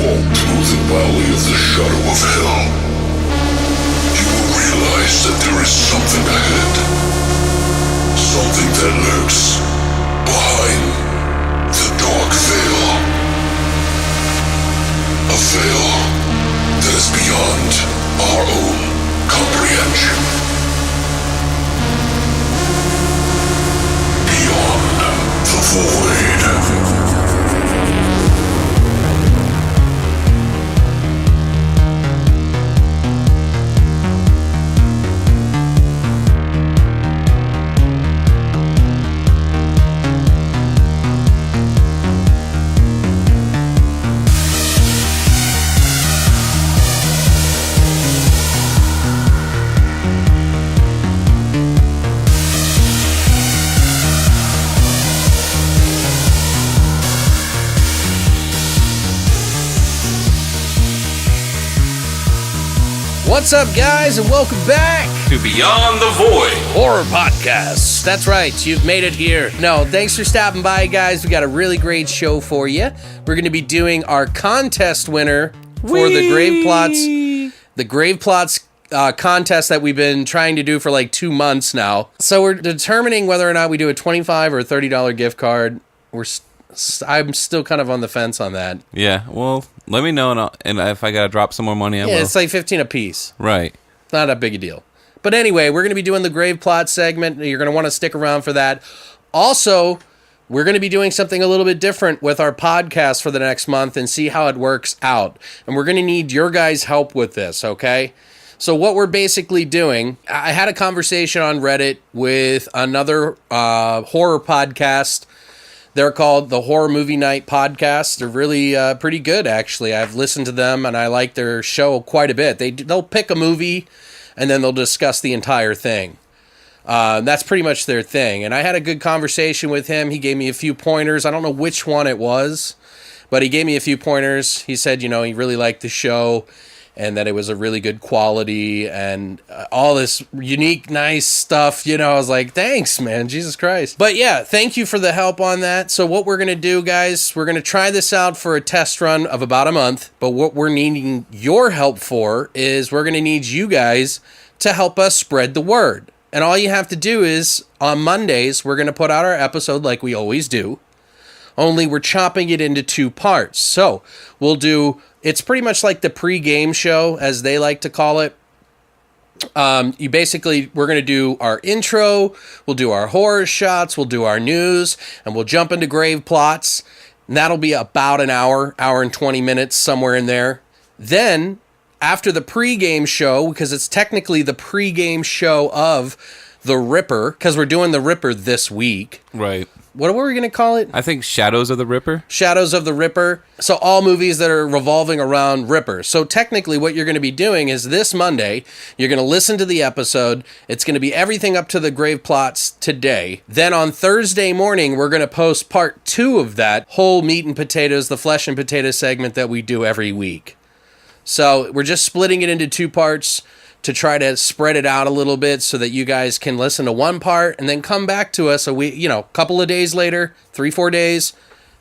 walk through the valley of the shadow of hell, you will realize that there is something ahead. Something that lurks behind the dark veil. A veil that is beyond our own comprehension. Beyond the void. What's up, guys, and welcome back to Beyond the Void Horror Podcast. That's right, you've made it here. No, thanks for stopping by, guys. We got a really great show for you. We're going to be doing our contest winner for the Graveplots contest that we've been trying to do for like 2 months now. So we're determining whether or not we do a $25 or $30 gift card. I'm still kind of on the fence on that. Yeah, well, let me know, and if I gotta drop some more money, I will. Yeah, it's like $15 a piece. Right. Not a big a deal. But anyway, we're going to be doing the Graveplot segment. You're going to want to stick around for that. Also, we're going to be doing something a little bit different with our podcast for the next month and see how it works out. And we're going to need your guys' help with this, okay? So what we're basically doing, I had a conversation on Reddit with another horror podcast. They're called the Horror Movie Night Podcast. They're really pretty good, actually. I've listened to them, and I like their show quite a bit. They'll pick a movie, and then they'll discuss the entire thing. That's pretty much their thing. And I had a good conversation with him. He gave me a few pointers. I don't know which one it was, but he gave me a few pointers. He said, he really liked the show, and that it was a really good quality and all this unique, nice stuff. I was like, thanks, man. Jesus Christ. But yeah, thank you for the help on that. So what we're going to do, guys, we're going to try this out for a test run of about a month. But what we're needing your help for is we're going to need you guys to help us spread the word. And all you have to do is on Mondays, we're going to put out our episode like we always do. Only we're chopping it into 2 parts. So we'll do... It's pretty much like the pre-game show, as they like to call it. We're going to do our intro, we'll do our horror shots, we'll do our news, and we'll jump into Graveplots. And that'll be about an hour and 20 minutes, somewhere in there. Then, after the pre-game show, because it's technically the pre-game show of The Ripper, because we're doing The Ripper this week. Right. What were we going to call it? I think Shadows of the Ripper. Shadows of the Ripper. So all movies that are revolving around Ripper. So technically what you're going to be doing is this Monday, you're going to listen to the episode. It's going to be everything up to the Graveplots today. Then on Thursday morning, we're going to post part 2 of that whole meat and potatoes, the flesh and potatoes segment that we do every week. So we're just splitting it into 2 parts to try to spread it out a little bit so that you guys can listen to one part and then come back to us a couple of days later, 3-4 days,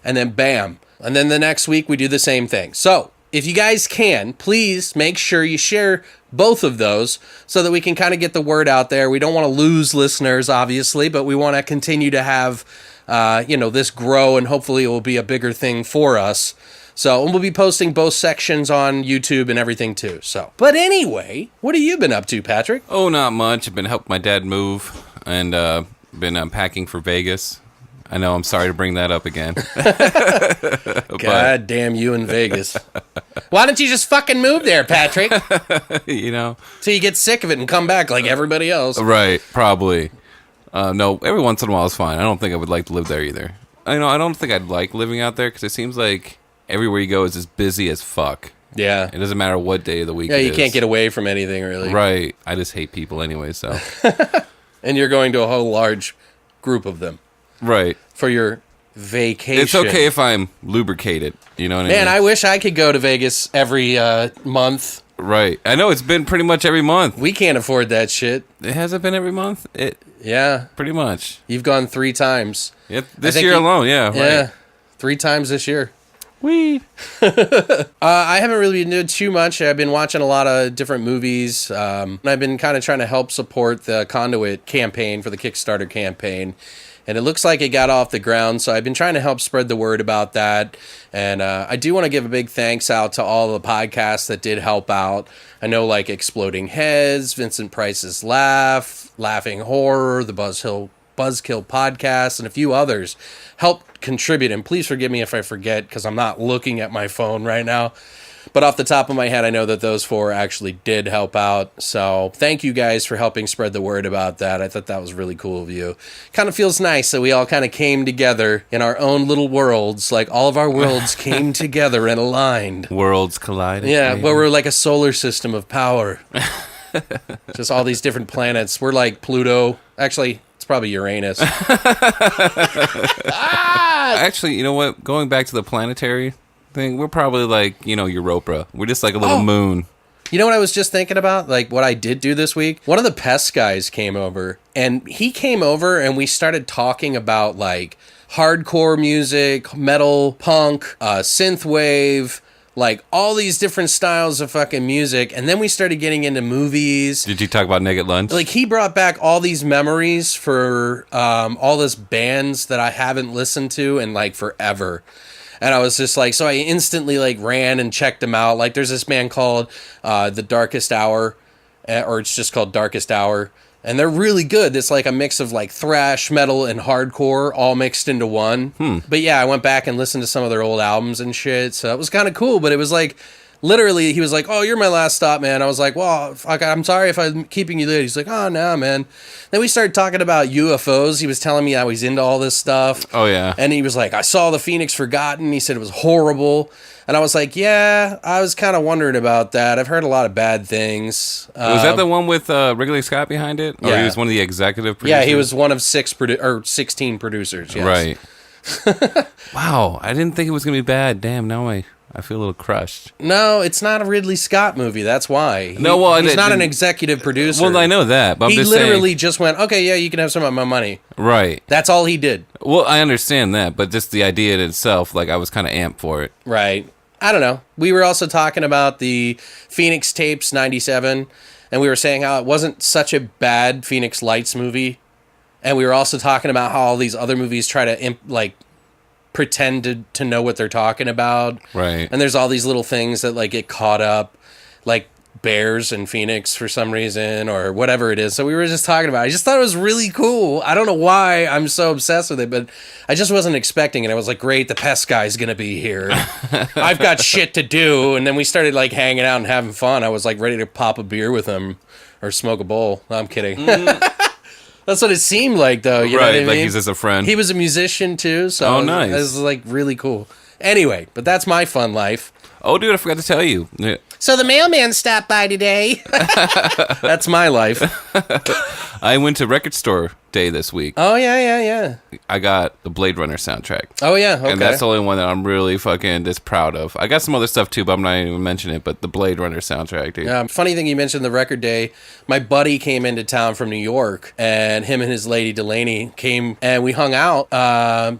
and then bam. And then the next week we do the same thing. So if you guys can, please make sure you share both of those so that we can kind of get the word out there. We don't want to lose listeners, obviously, but we want to continue to have, this grow, and hopefully it will be a bigger thing for us. So we'll be posting both sections on YouTube and everything too. But anyway, what have you been up to, Patrick? Oh, not much. I've been helping my dad move and been packing for Vegas. I know, I'm sorry to bring that up again. God damn you in Vegas. Why don't you just fucking move there, Patrick? So you get sick of it and come back like everybody else. Right, probably. No, every once in a while is fine. I don't think I would like to live there either. I don't think I'd like living out there because it seems like everywhere you go is just busy as fuck. Yeah. It doesn't matter what day of the week it is. Yeah, you can't get away from anything, really. Right. I just hate people anyway, so. And you're going to a whole large group of them. Right. For your vacation. It's okay if I'm lubricated, you know what I mean? Man, I wish I could go to Vegas every month. Right. I know, it's been pretty much every month. We can't afford that shit. It hasn't been every month? Yeah. Pretty much. You've gone 3 times. Yep. This year alone, yeah. Yeah. Right. 3 times this year. Wee. I haven't really been doing too much. I've been watching a lot of different movies. And I've been kind of trying to help support the Conduit campaign for the Kickstarter campaign. And it looks like it got off the ground, so I've been trying to help spread the word about that. And I do want to give a big thanks out to all the podcasts that did help out. I know, like Exploding Heads, Vincent Price's Laugh, Laughing Horror, the Buzzkill podcast, and a few others helped contribute. And please forgive me if I forget, because I'm not looking at my phone right now. But off the top of my head, I know that those 4 actually did help out. So thank you guys for helping spread the word about that. I thought that was really cool of you. Kind of feels nice that we all kind of came together in our own little worlds. Like all of our worlds came together and aligned. Worlds collided. Yeah, well, we're like a solar system of power. Just all these different planets. We're like Pluto. Actually, it's probably Uranus. Actually, you know what? Going back to the planetary thing, we're probably like, Europa. We're just like a little moon. You know what I was just thinking about? Like what I did do this week? One of the Pest guys came over, and he came over and we started talking about like hardcore music, metal, punk, synthwave, like all these different styles of fucking music. And then we started getting into movies. Did you talk about Naked Lunch? Like he brought back all these memories for all this bands that I haven't listened to in like forever. And I was just like, so I instantly like ran and checked them out. Like there's this band called The Darkest Hour, or it's just called Darkest Hour. And they're really good. It's like a mix of like thrash, metal, and hardcore all mixed into one. But yeah, I went back and listened to some of their old albums and shit. So it was kind of cool. But it was like, literally, he was like, oh, you're my last stop, man. I was like, well, I'm sorry if I'm keeping you late. He's like, oh, no, man. Then we started talking about UFOs. He was telling me how he's into all this stuff. Oh, yeah. And he was like, I saw the Phoenix Forgotten. He said it was horrible. And I was like, yeah, I was kind of wondering about that. I've heard a lot of bad things. Was that the one with Ridley Scott behind it? Or Yeah. he was one of the executive producers? Yeah, he was one of 16 producers. Yes. Right. Wow, I didn't think it was going to be bad. Damn, now I feel a little crushed. No, it's not a Ridley Scott movie. That's why. He's not an executive producer. Well, I know that, but I'm he just literally saying, just went, okay, yeah, you can have some of my money. Right. That's all he did. Well, I understand that, but just the idea in itself, like, I was kind of amped for it. Right. I don't know. We were also talking about the Phoenix Tapes 97, and we were saying how it wasn't such a bad Phoenix Lights movie. And we were also talking about how all these other movies try to, pretend to know what they're talking about. Right. And there's all these little things that, like, get caught up, like bears in Phoenix for some reason, or whatever it is. So we were just talking about it. I just thought it was really cool. I don't know why I'm so obsessed with it, but I just wasn't expecting it. I was like, great, the Pest guy's going to be here. I've got shit to do. And then we started, like, hanging out and having fun. I was, like, ready to pop a beer with him or smoke a bowl. No, I'm kidding. That's what it seemed like, though. You know what I mean? Like he's just a friend. He was a musician, too. So nice. It was, like, really cool. Anyway, but that's my fun life. Oh, dude, I forgot to tell you. So the mailman stopped by today. That's my life. I went to Record Store Day this week. Oh, yeah. I got the Blade Runner soundtrack. Oh, yeah, okay. And that's the only one that I'm really fucking just proud of. I got some other stuff too, but I'm not even mentioning it, but the Blade Runner soundtrack, dude. Funny thing you mentioned the record day. My buddy came into town from New York, and him and his lady Delaney came, and we hung out.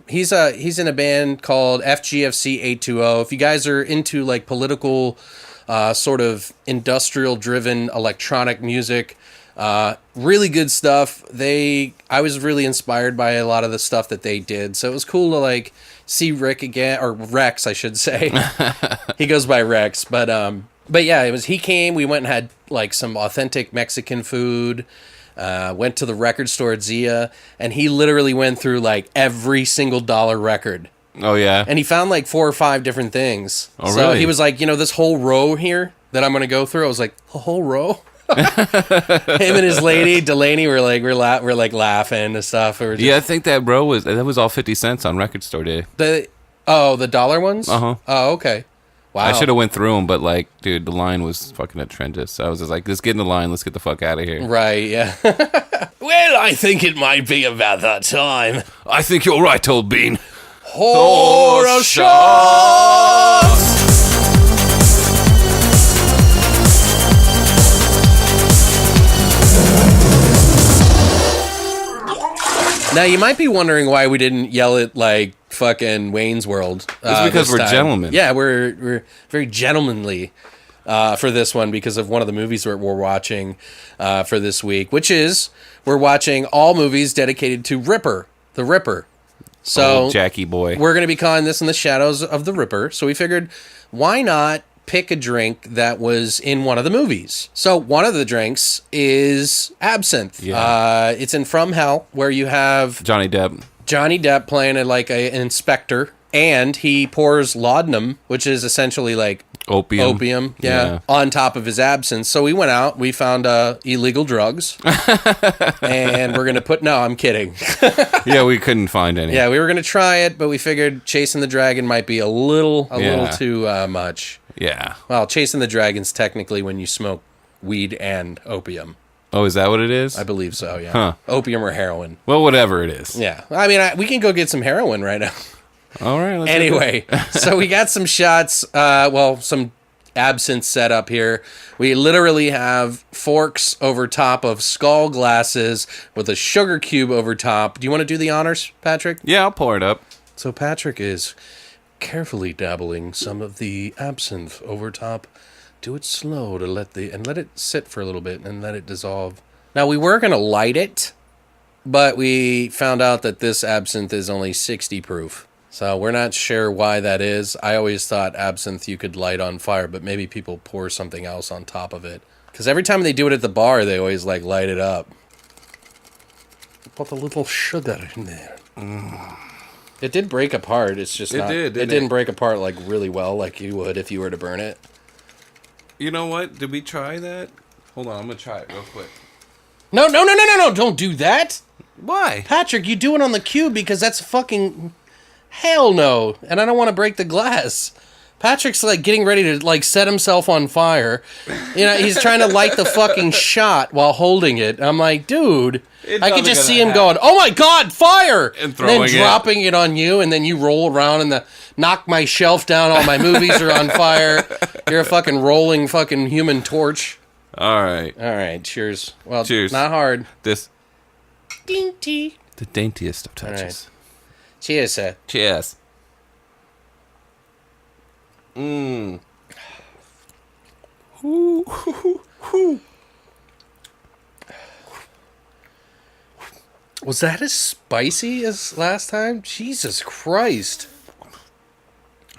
He's in a band called FGFC 820. If you guys are into, like, political, sort of industrial-driven electronic music, really good stuff. I was really inspired by a lot of the stuff that they did. So it was cool to, like, see Rick again, or Rex, I should say. He goes by Rex, but yeah, he came, we went and had, like, some authentic Mexican food, went to the record store at Zia, and he literally went through, like, every single dollar record. Oh, yeah? And he found, like, 4 or 5 different things. Oh, so really? he was like, this whole row here that I'm going to go through, I was like, a whole row? Him and his lady Delaney were like we're laughing and stuff. I think that was all 50 cents on Record Store Day. The dollar ones. Uh-huh. Oh, okay. Wow. I should have went through them, but, like, dude, the line was fucking atrocious. So I was just like, let's get in the line, let's get the fuck out of here. Right? Yeah. Well, I think it might be about that time. I think you're right, old bean. Horror shots. Now, you might be wondering why we didn't yell it, like, fucking Wayne's World. It's because we're gentlemen. Yeah, we're very gentlemanly for this one because of one of the movies we're watching for this week, which is we're watching all movies dedicated to the Ripper. So old Jackie boy. We're going to be calling this In the Shadows of the Ripper. So we figured, why not pick a drink that was in one of the movies? So one of the drinks is absinthe. Yeah. It's in From Hell, where you have Johnny Depp playing an inspector, and he pours laudnum, which is essentially like opium. Yeah, on top of his absinthe. So we went out, we found illegal drugs, and we're gonna put. No, I'm kidding. Yeah, we couldn't find any. Yeah, we were gonna try it, but we figured chasing the dragon might be a little too much. Yeah. Well, chasing the dragon's technically when you smoke weed and opium. Oh, is that what it is? I believe so. Yeah. Huh. Opium or heroin. Well, whatever it is. Yeah. I mean, we can go get some heroin right now. All right. Let's Anyway, so we got some shots, some absinthe set up here. We literally have forks over top of skull glasses with a sugar cube over top. Do you want to do the honors, Patrick? Yeah, I'll pour it up. So Patrick is carefully dabbling some of the absinthe over top. Do it slow to let it sit for a little bit and let it dissolve. Now, we were going to light it, but we found out that this absinthe is only 60 proof. So we're not sure why that is. I always thought absinthe you could light on fire, but maybe people pour something else on top of it. Because every time they do it at the bar, they always light it up. Put a little sugar in there. It did break apart. It's just it didn't break apart really well like you would if you were to burn it. You know what? Did we try that? Hold on, I'm gonna try it real quick. No! Don't do that. Why? Patrick, you do it on the cube because that's fucking... Hell no. And I don't want to break the glass. Patrick's getting ready to set himself on fire. You know, he's trying to light the fucking shot while holding it. I'm like, dude, I could just see him going, "Oh my god, fire!" And then dropping it on you, and then you roll around and knock my shelf down, all my movies are on fire. You're a fucking rolling fucking human torch. All right, cheers. Well, cheers. Not hard. This Dainty. the daintiest of touches. Right. Cheers, sir. Cheers. Mmm. Was that as spicy as last time? Jesus Christ.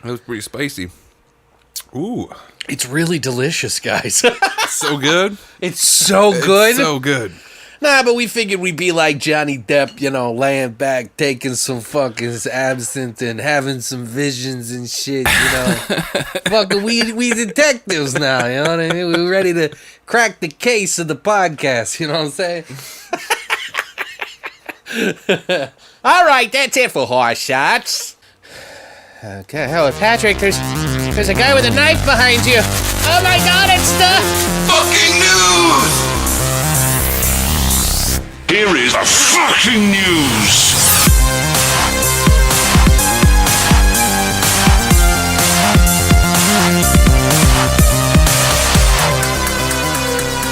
That was pretty spicy. Ooh. It's really delicious, guys. So good. It's so good. It's so good. Nah, but we figured we'd be like Johnny Depp, laying back, taking some fucking absinthe and having some visions and shit, Fucking we detectives now, you know what I mean? We're ready to crack the case of the podcast, you know what I'm saying? All right, that's it for horse shots. Okay, hello, Patrick. There's a guy with a knife behind you. Oh my god, it's the Fucking news! Here is the fucking news!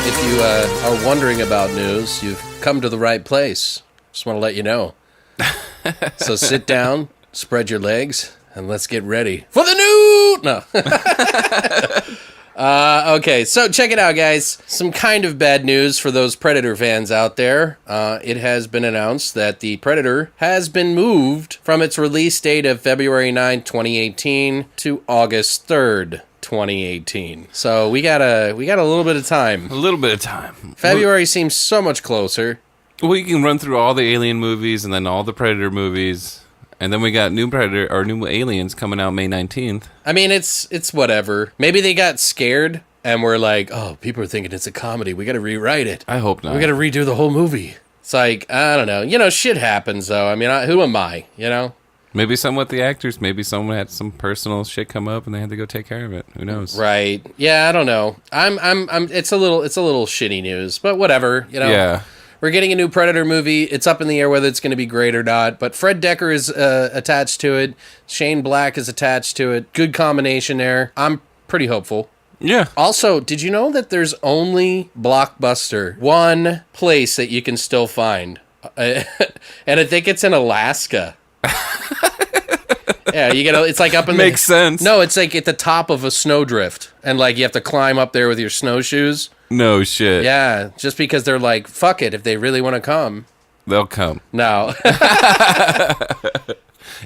If you are wondering about news, you've come to the right place. Just want to let you know. So sit down, spread your legs, and let's get ready for the new... No. Okay, so check it out, guys. Some kind of bad news for those Predator fans out there. It has been announced that the Predator has been moved from its release date of February 9, 2018 to August 3rd, 2018. So we got a little bit of time. A little bit of time. February seems so much closer. We can run through all the Alien movies and then all the Predator movies. And then we got new Predator or new Aliens coming out May 19th. I mean, it's whatever. Maybe they got scared and were like, "Oh, people are thinking it's a comedy. We got to rewrite it. I hope not. We got to redo the whole movie." It's like, I don't know. Shit happens though. I mean, who am I? Maybe some with the actors. Maybe someone had some personal shit come up and they had to go take care of it. Who knows? Right? Yeah, I don't know. I'm. It's a little shitty news, but whatever. Yeah. We're getting a new Predator movie. It's up in the air whether it's going to be great or not. But Fred Decker is attached to it. Shane Black is attached to it. Good combination there. I'm pretty hopeful. Yeah. Also, did you know that there's only Blockbuster one place that you can still find? And I think it's in Alaska. Yeah, you get it's like up in Makes sense. No, it's like at the top of a snowdrift, and like you have to climb up there with your snowshoes. No shit. Yeah, just because they're like, fuck it, if they really want to come, They'll come. no.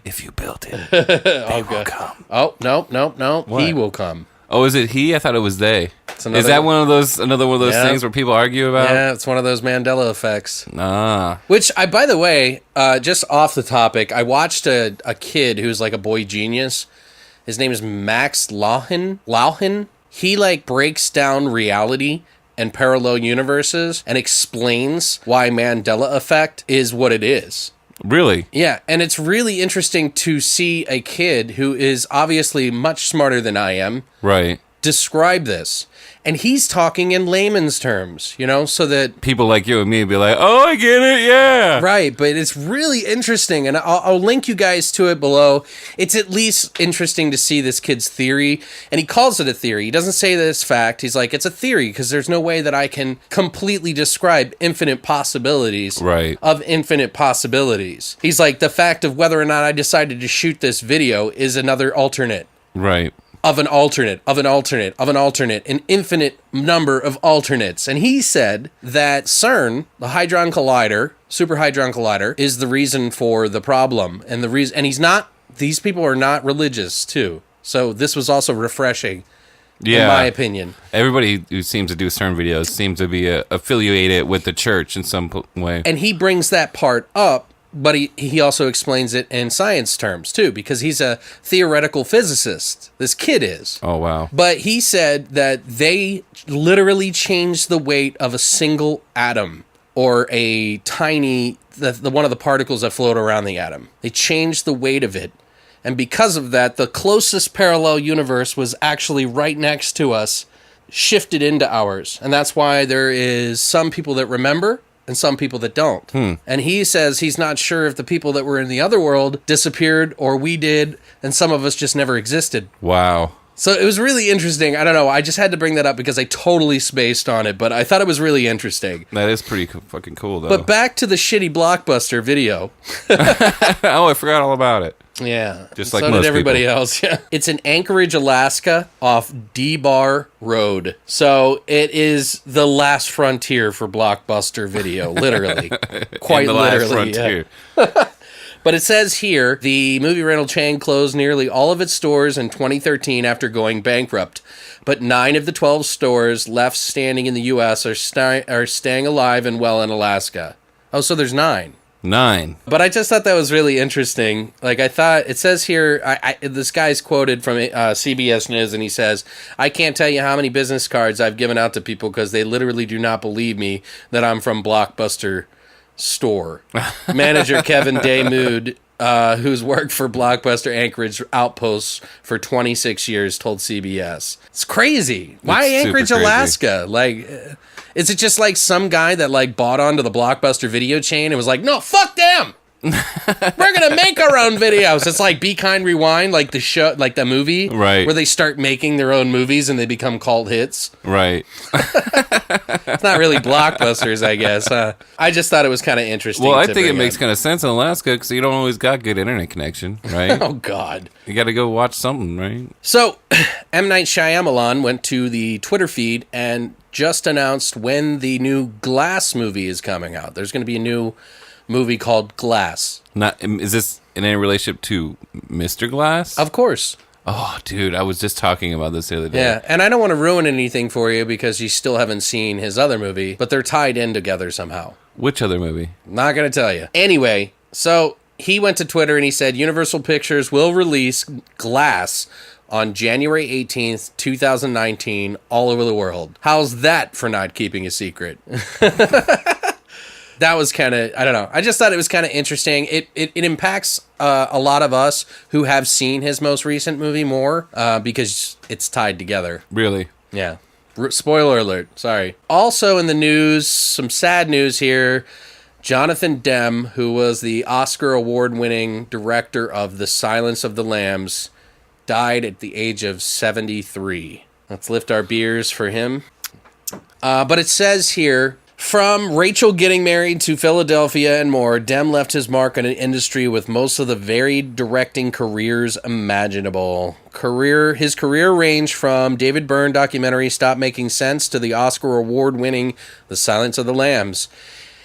If you build it, Oh, will come. Oh, no. What? He will come. Oh, is it he? I thought it was they. Another, Is that another one of those Yeah. things where people argue about? Yeah, it's one of those Mandela effects. Ah. Which, by the way, just off the topic, I watched a kid who's like a boy genius. His name is Max Lauhin. He like breaks down reality and parallel universes and explains why Mandela effect is what it is. Really? Yeah, and it's really interesting to see a kid who is obviously much smarter than I am Right. describe this. And he's talking in layman's terms, you know, so that... People like you and me be like, oh, I get it, yeah. Right, but it's really interesting, and I'll link you guys to it below. It's at least interesting to see this kid's theory, and he calls it a theory. He doesn't say that it's fact. He's like, it's a theory, because there's no way that I can completely describe infinite possibilities Right. of infinite possibilities. He's like, the fact of whether or not I decided to shoot this video is another alternate. Right. Of an alternate, of an alternate, of an alternate, an infinite number of alternates. And he said that CERN, the Hadron Collider, Super Hadron Collider, is the reason for the problem. And the reason, and he's not, these people are not religious too. So this was also refreshing, Yeah. in my opinion. Everybody who seems to do CERN videos seems to be affiliated with the church in some way. And he brings that part up, but he also explains it in science terms too, because he's a theoretical physicist. This kid is. Oh, wow. But he said that they literally changed the weight of a single atom, or a tiny, the one of the particles that float around the atom. They changed the weight of it. And because of that, the closest parallel universe was actually right next to us, shifted into ours. And that's why there is some people that remember and some people that don't. And he says he's not sure if the people that were in the other world disappeared or we did, and some of us just never existed. Wow. So it was really interesting. I don't know. I just had to bring that up because I totally spaced on it, but I thought it was really interesting. That is pretty fucking cool, though. But back to the shitty Blockbuster video. Oh, I forgot all about it. Yeah. Just like so most did everybody people. else. Yeah. It's in Anchorage, Alaska, off D-Bar Road. So it is the last frontier for Blockbuster video, literally. Quite In the literally. last frontier. Yeah. But it says here, the movie rental chain closed nearly all of its stores in 2013 after going bankrupt. But 9 of the 12 stores left standing in the U.S. are staying alive and well in Alaska. Oh, so there's 9. 9. But I just thought that was really interesting. Like, I thought, it says here, this guy's quoted from CBS News, and he says, I can't tell you how many business cards I've given out to people because they literally do not believe me that I'm from Blockbuster Store. Manager Kevin Daymood, who's worked for Blockbuster Anchorage Outposts for 26 years, told CBS. It's crazy. Why It's super Anchorage, crazy. Alaska? Like... Is it just like some guy that like bought onto the Blockbuster video chain and was like, no, fuck them. We're going to make our own videos. It's like Be Kind Rewind, like the show, like the movie. Right. Where they start making their own movies and they become cult hits. Right. It's not really blockbusters, I guess. I just thought it was kind of interesting. Well, I to think it bring makes up. kind of sense in Alaska because you don't always got good internet connection, right? Oh, God. You got to go watch something, right? So, M. Night Shyamalan went to the Twitter feed and just announced when the new Glass movie is coming out. There's going to be a new movie called Glass. Is this in any relationship to Mr. Glass? Of course. Oh, dude, I was just talking about this the other day. Yeah, and I don't want to ruin anything for you because you still haven't seen his other movie, but they're tied in together somehow. Which other movie? Not going to tell you. Anyway, so he went to Twitter and he said Universal Pictures will release Glass on January 18th, 2019, all over the world. How's that for not keeping a secret? That was kind of, I don't know. I just thought it was kind of interesting. It impacts a lot of us who have seen his most recent movie more because it's tied together. Really? Yeah. Spoiler alert. Sorry. Also in the news, some sad news here. Jonathan Demme, who was the Oscar award-winning director of The Silence of the Lambs, died at the age of 73. Let's lift our beers for him. But it says here From Rachel getting married to Philadelphia and more, Dem left his mark on an industry with most of the varied directing careers imaginable. His career ranged from David Byrne documentary Stop Making Sense to the Oscar award-winning The Silence of the Lambs.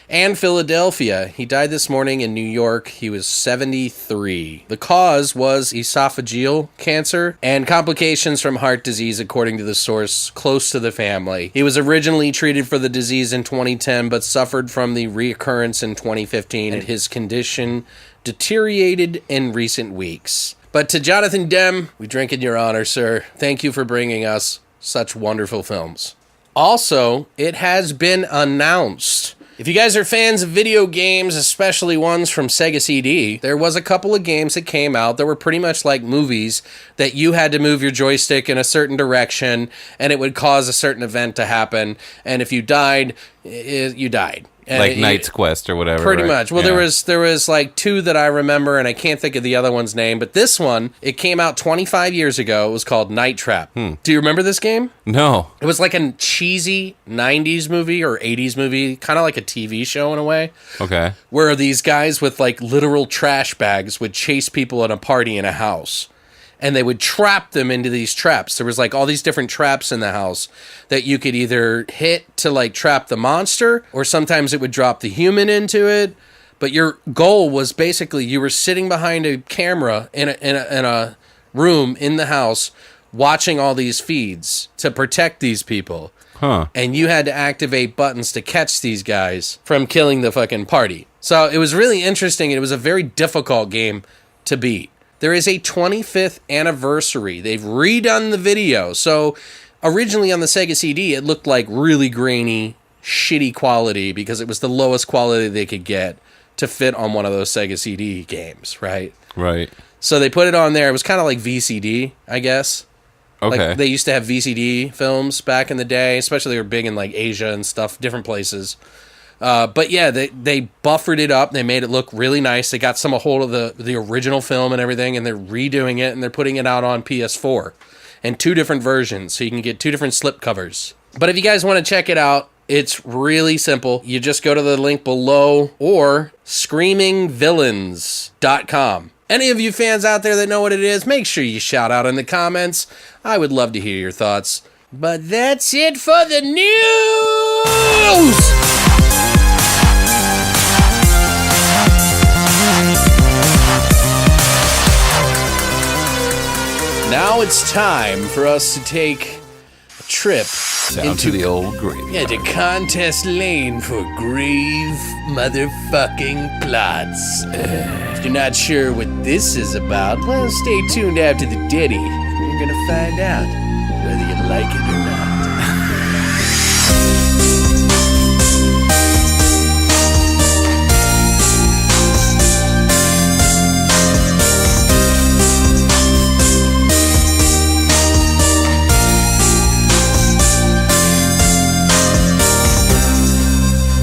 And Philadelphia. He died this morning in New York. He was 73. The cause was esophageal cancer and complications from heart disease, according to the source close to the family. He was originally treated for the disease in 2010, but suffered from the reoccurrence in 2015, and his condition deteriorated in recent weeks. But to Jonathan Demme, we drink in your honor, sir. Thank you for bringing us such wonderful films. Also, it has been announced, if you guys are fans of video games, especially ones from Sega CD, there was a couple of games that came out that were pretty much like movies that you had to move your joystick in a certain direction and it would cause a certain event to happen. And if you died, you died. Like Knight's Quest or whatever. Pretty right? much. Well, Yeah. there was like two that I remember, and I can't think of the other one's name. But this one, it came out 25 years ago. It was called Night Trap. Do you remember this game? No. It was like a cheesy 90s movie or 80s movie, kind of like a TV show in a way, Okay. where these guys with like literal trash bags would chase people at a party in a house. And they would trap them into these traps. There was like all these different traps in the house that you could either hit to like trap the monster, or sometimes it would drop the human into it. But your goal was basically you were sitting behind a camera in a room in the house watching all these feeds to protect these people. Huh. And you had to activate buttons to catch these guys from killing the fucking party. So it was really interesting. It was a very difficult game to beat. There is a 25th anniversary. They've redone the video. So originally on the Sega CD, it looked like really grainy, shitty quality because it was the lowest quality they could get to fit on one of those Sega CD games, right? Right. So they put it on there. It was kind of like VCD, I guess. Okay. Like they used to have VCD films back in the day, especially they were big in like Asia and stuff, different places. But yeah, they buffered it up. They made it look really nice. They got some a hold of the original film and everything, and they're redoing it, and they're putting it out on PS4 and two different versions, so you can get two different slip covers. But if you guys want to check it out, it's really simple. You just go to the link below or screamingvillains.com. Any of you fans out there that know what it is, make sure you shout out in the comments. I would love to hear your thoughts. But that's it for the news! Now it's time for us to take a trip Down to the old grave. Yeah, to Contest Lane for grave motherfucking plots. If you're not sure what this is about, well, stay tuned after the ditty. You're gonna find out whether you like it or not.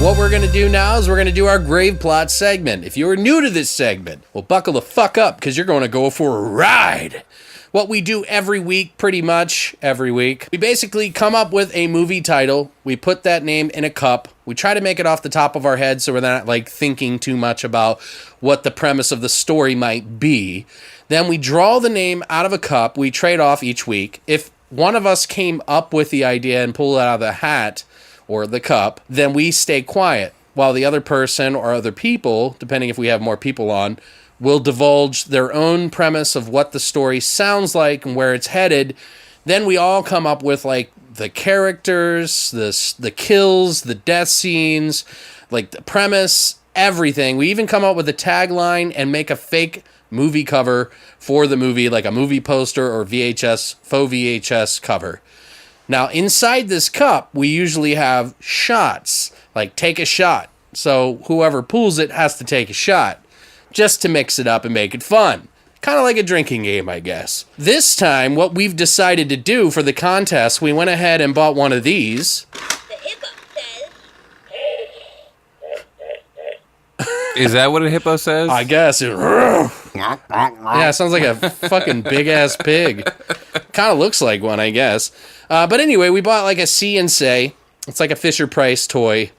What we're going to do now is we're going to do our Graveplot segment. If you're new to this segment, well, buckle the fuck up because you're going to go for a ride. What we do every week, pretty much every week, we basically come up with a movie title. We put that name in a cup. We try to make it off the top of our head so we're not like thinking too much about what the premise of the story might be. Then we draw the name out of a cup. We trade off each week. If one of us came up with the idea and pulled it out of the hat or the cup, then we stay quiet while the other person or other people, depending if we have more people on, will divulge their own premise of what the story sounds like and where it's headed. Then we all come up with like the characters, the kills, the death scenes, like the premise, everything. We even come up with a tagline and make a fake movie cover for the movie, like a movie poster or faux VHS cover. Now, inside this cup, we usually have shots, like take a shot. So whoever pulls it has to take a shot, just to mix it up and make it fun. Kind of like a drinking game, I guess. This time, what we've decided to do for the contest, we went ahead and bought one of these. The hippo says. Is that what a hippo says? I guess. Yeah, it sounds like a fucking big-ass pig. Kind of looks like one, I guess. But anyway, we bought like a See and Say. It's like a Fisher-Price toy.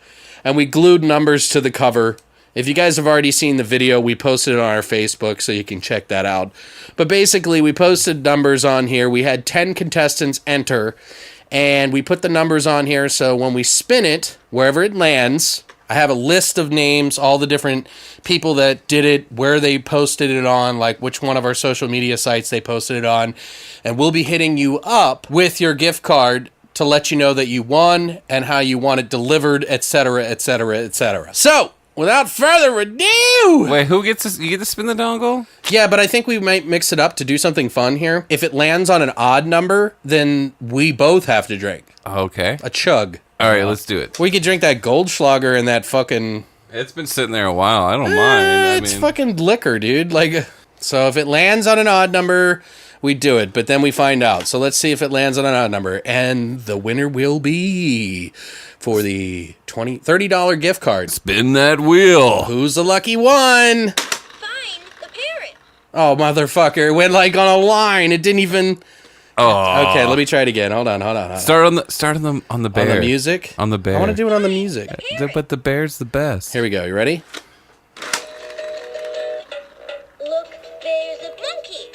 and we glued numbers to the cover. If you guys have already seen the video, we posted it on our Facebook, so you can check that out. But basically, we posted numbers on here. We had 10 contestants enter, and we put the numbers on here, so when we spin it, wherever it lands, I have a list of names, all the different people that did it, where they posted it on, like which one of our social media sites they posted it on, and we'll be hitting you up with your gift card to let you know that you won and how you want it delivered, etc., etc., etc. So, without further ado... Wait, who gets to... You get to spin the dongle? Yeah, but I think we might mix it up to do something fun here. If it lands on an odd number, then we both have to drink. Okay. A chug. All right, let's do it. We could drink that Goldschlager and that fucking... It's been sitting there a while. I don't mind. It's fucking liquor, dude. Like, so if it lands on an odd number, we do it. But then we find out. So let's see if it lands on an odd number. And the winner will be... for the $30 gift card. Spin that wheel. Who's the lucky one? Fine, the parrot. Oh, motherfucker. It went like on a line. It didn't even... Oh. Okay, let me try it again. Hold on. Start on the bear. On the music? On the bear. I want to do it on the music. But the bear's the best. Here we go. You ready? Look, there's a monkey.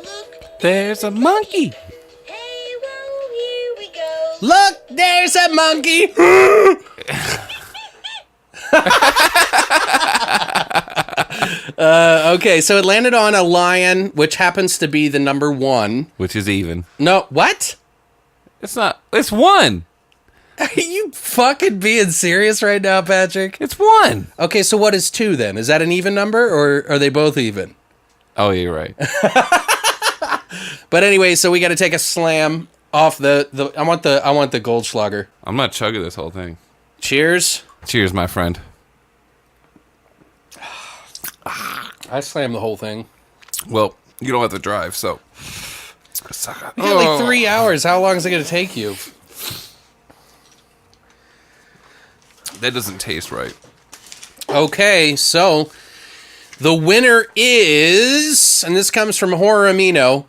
Look, There's a monkey. hey, whoa, here we go. Look, there's a monkey. Okay, so it landed on a lion, which happens to be the number 1. Which is even. No, what? It's not. It's 1. Are you fucking being serious right now, Patrick? It's 1. Okay, so what is 2 then? Is that an even number, or are they both even? Oh, you're right. But anyway, so we got to take a slam off the I want the Goldschlager. I'm not chugging this whole thing. Cheers. Cheers, my friend. I slammed the whole thing. Well, you don't have to drive, so. We got like 3 hours. How long is it going to take you? That doesn't taste right. Okay, so the winner is, and this comes from Horror Amino.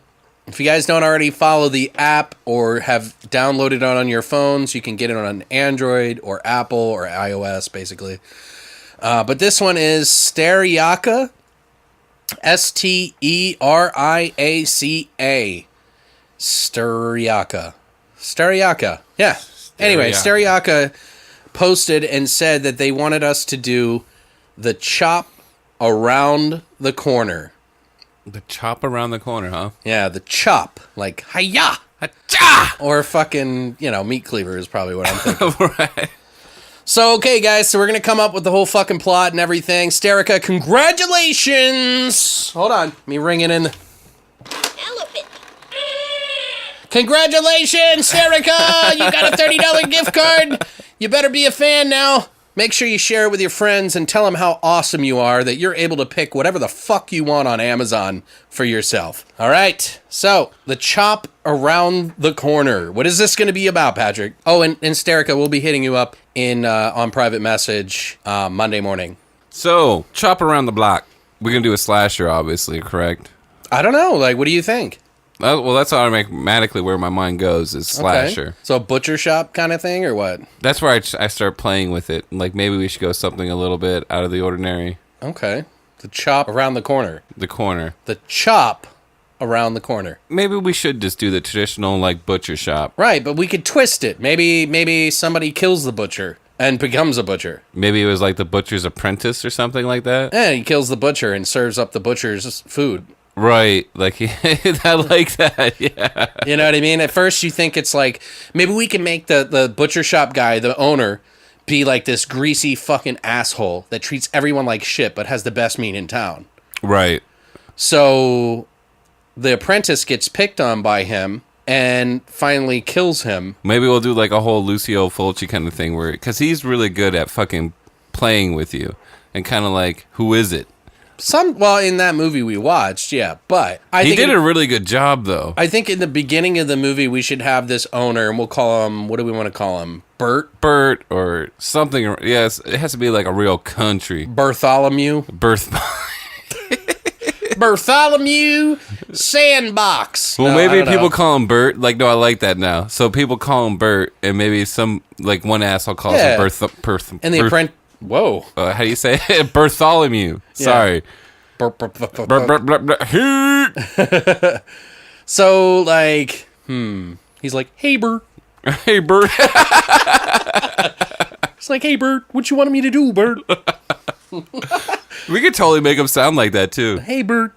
If you guys don't already follow the app or have downloaded it on your phones, you can get it on Android or Apple or iOS, basically. But this one is STERICA. STERIACA. STERICA. STERICA. Yeah. Anyway, STERICA posted and said that they wanted us to do the chop around the corner. The chop around the corner, huh? Yeah, the chop. Like, hi-ya! Ha-cha! Or fucking, meat cleaver is probably what I'm thinking. Right. So, okay, guys, so we're going to come up with the whole fucking plot and everything. STERICA, congratulations! Hold on, let me ring it in. Elephant. Congratulations, STERICA! You got a $30 gift card! You better be a fan now. Make sure you share it with your friends and tell them how awesome you are that you're able to pick whatever the fuck you want on Amazon for yourself. All right, so the chop around the corner. What is this going to be about, Patrick? Oh, and STERICA, we'll be hitting you up on private message Monday morning. So, chop around the block. We're going to do a slasher, obviously, correct? I don't know. Like, what do you think? Well, that's automatically where my mind goes is slasher. Okay. So a butcher shop kind of thing, or what? That's where I start playing with it. Like, maybe we should go something a little bit out of the ordinary. Okay. The chop around the corner. The corner. The chop around the corner. Maybe we should just do the traditional, like, butcher shop. Right, but we could twist it. Maybe somebody kills the butcher and becomes a butcher. Maybe it was like the butcher's apprentice or something like that. And he kills the butcher and serves up the butcher's food. Right, like, I like that, yeah. You know what I mean? At first you think it's like, maybe we can make the butcher shop guy, the owner, be like this greasy fucking asshole that treats everyone like shit but has the best meat in town. Right. So the apprentice gets picked on by him and finally kills him. Maybe we'll do like a whole Lucio Fulci kind of thing where, because he's really good at fucking playing with you and kind of like, who is it? In that movie we watched, yeah, but he did a really good job, though. I think in the beginning of the movie we should have this owner, and we'll call him, what do we want to call him? Bert or something. Yes, it has to be like a real country. Bartholomew. Bartholomew. Sandbox. Well, No, I maybe don't people know. call him Bert. Like, no, I like that now. So people call him Bert, and maybe some, like, one asshole calls Yeah. him Berth. And the apprentice. Whoa. How do you say it? Bartholomew. Sorry. Burp, burp, burp, burp, Bur- burp. bur- bur- bur- So, like, he's like, hey, Bert. Hey, Bert. It's like, hey, Bert, what you wanted me to do, Bert? We could totally make him sound like that, too. Hey, Bert.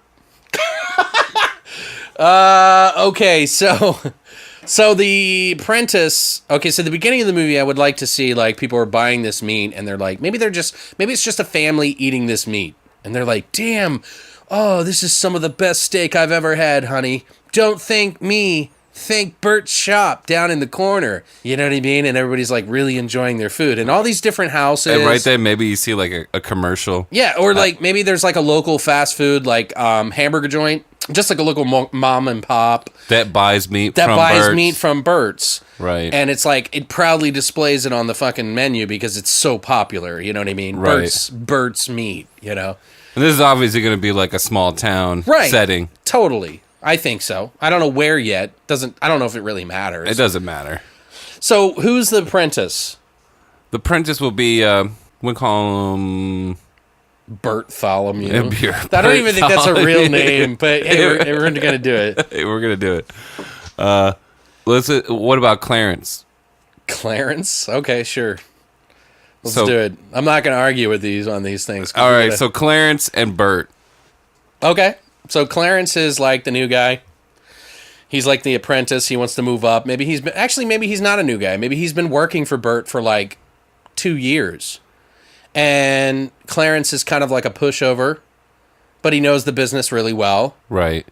Okay, so the apprentice. Okay, so the beginning of the movie, I would like to see like people are buying this meat, and they're like, maybe it's just a family eating this meat, and they're like, damn, oh, this is some of the best steak I've ever had, honey. Don't thank me. Thank Bert's shop down in the corner. You know what I mean? And everybody's like really enjoying their food. And all these different houses. And right there, maybe you see like a commercial. Yeah, or like maybe there's like a local fast food, like hamburger joint. Just like a local mom and pop. That buys meat That from buys Berts. meat from Bert's. Right. And it's like, it proudly displays it on the fucking menu because it's so popular. You know what I mean? Right. Bert's meat, you know? And this is obviously going to be like a small town Right. setting. Totally. I think so. I don't know where yet. I don't know if it really matters. It doesn't matter. So, who's the apprentice? The apprentice will be, we call him... Bartholomew. Bert- I don't even think that's a real Bartholomew. name, but hey, we're going to do it. Hey, we're going to do it. What about Clarence? Clarence? Okay, sure. Let's So- do it. I'm not going to argue with these on these things. All right, so Clarence and Bert. Okay. So Clarence is like the new guy. He's like the apprentice. He wants to move up. Maybe he's not a new guy. Maybe he's been working for Bert for like 2 years. And Clarence is kind of like a pushover, but he knows the business really well. Right.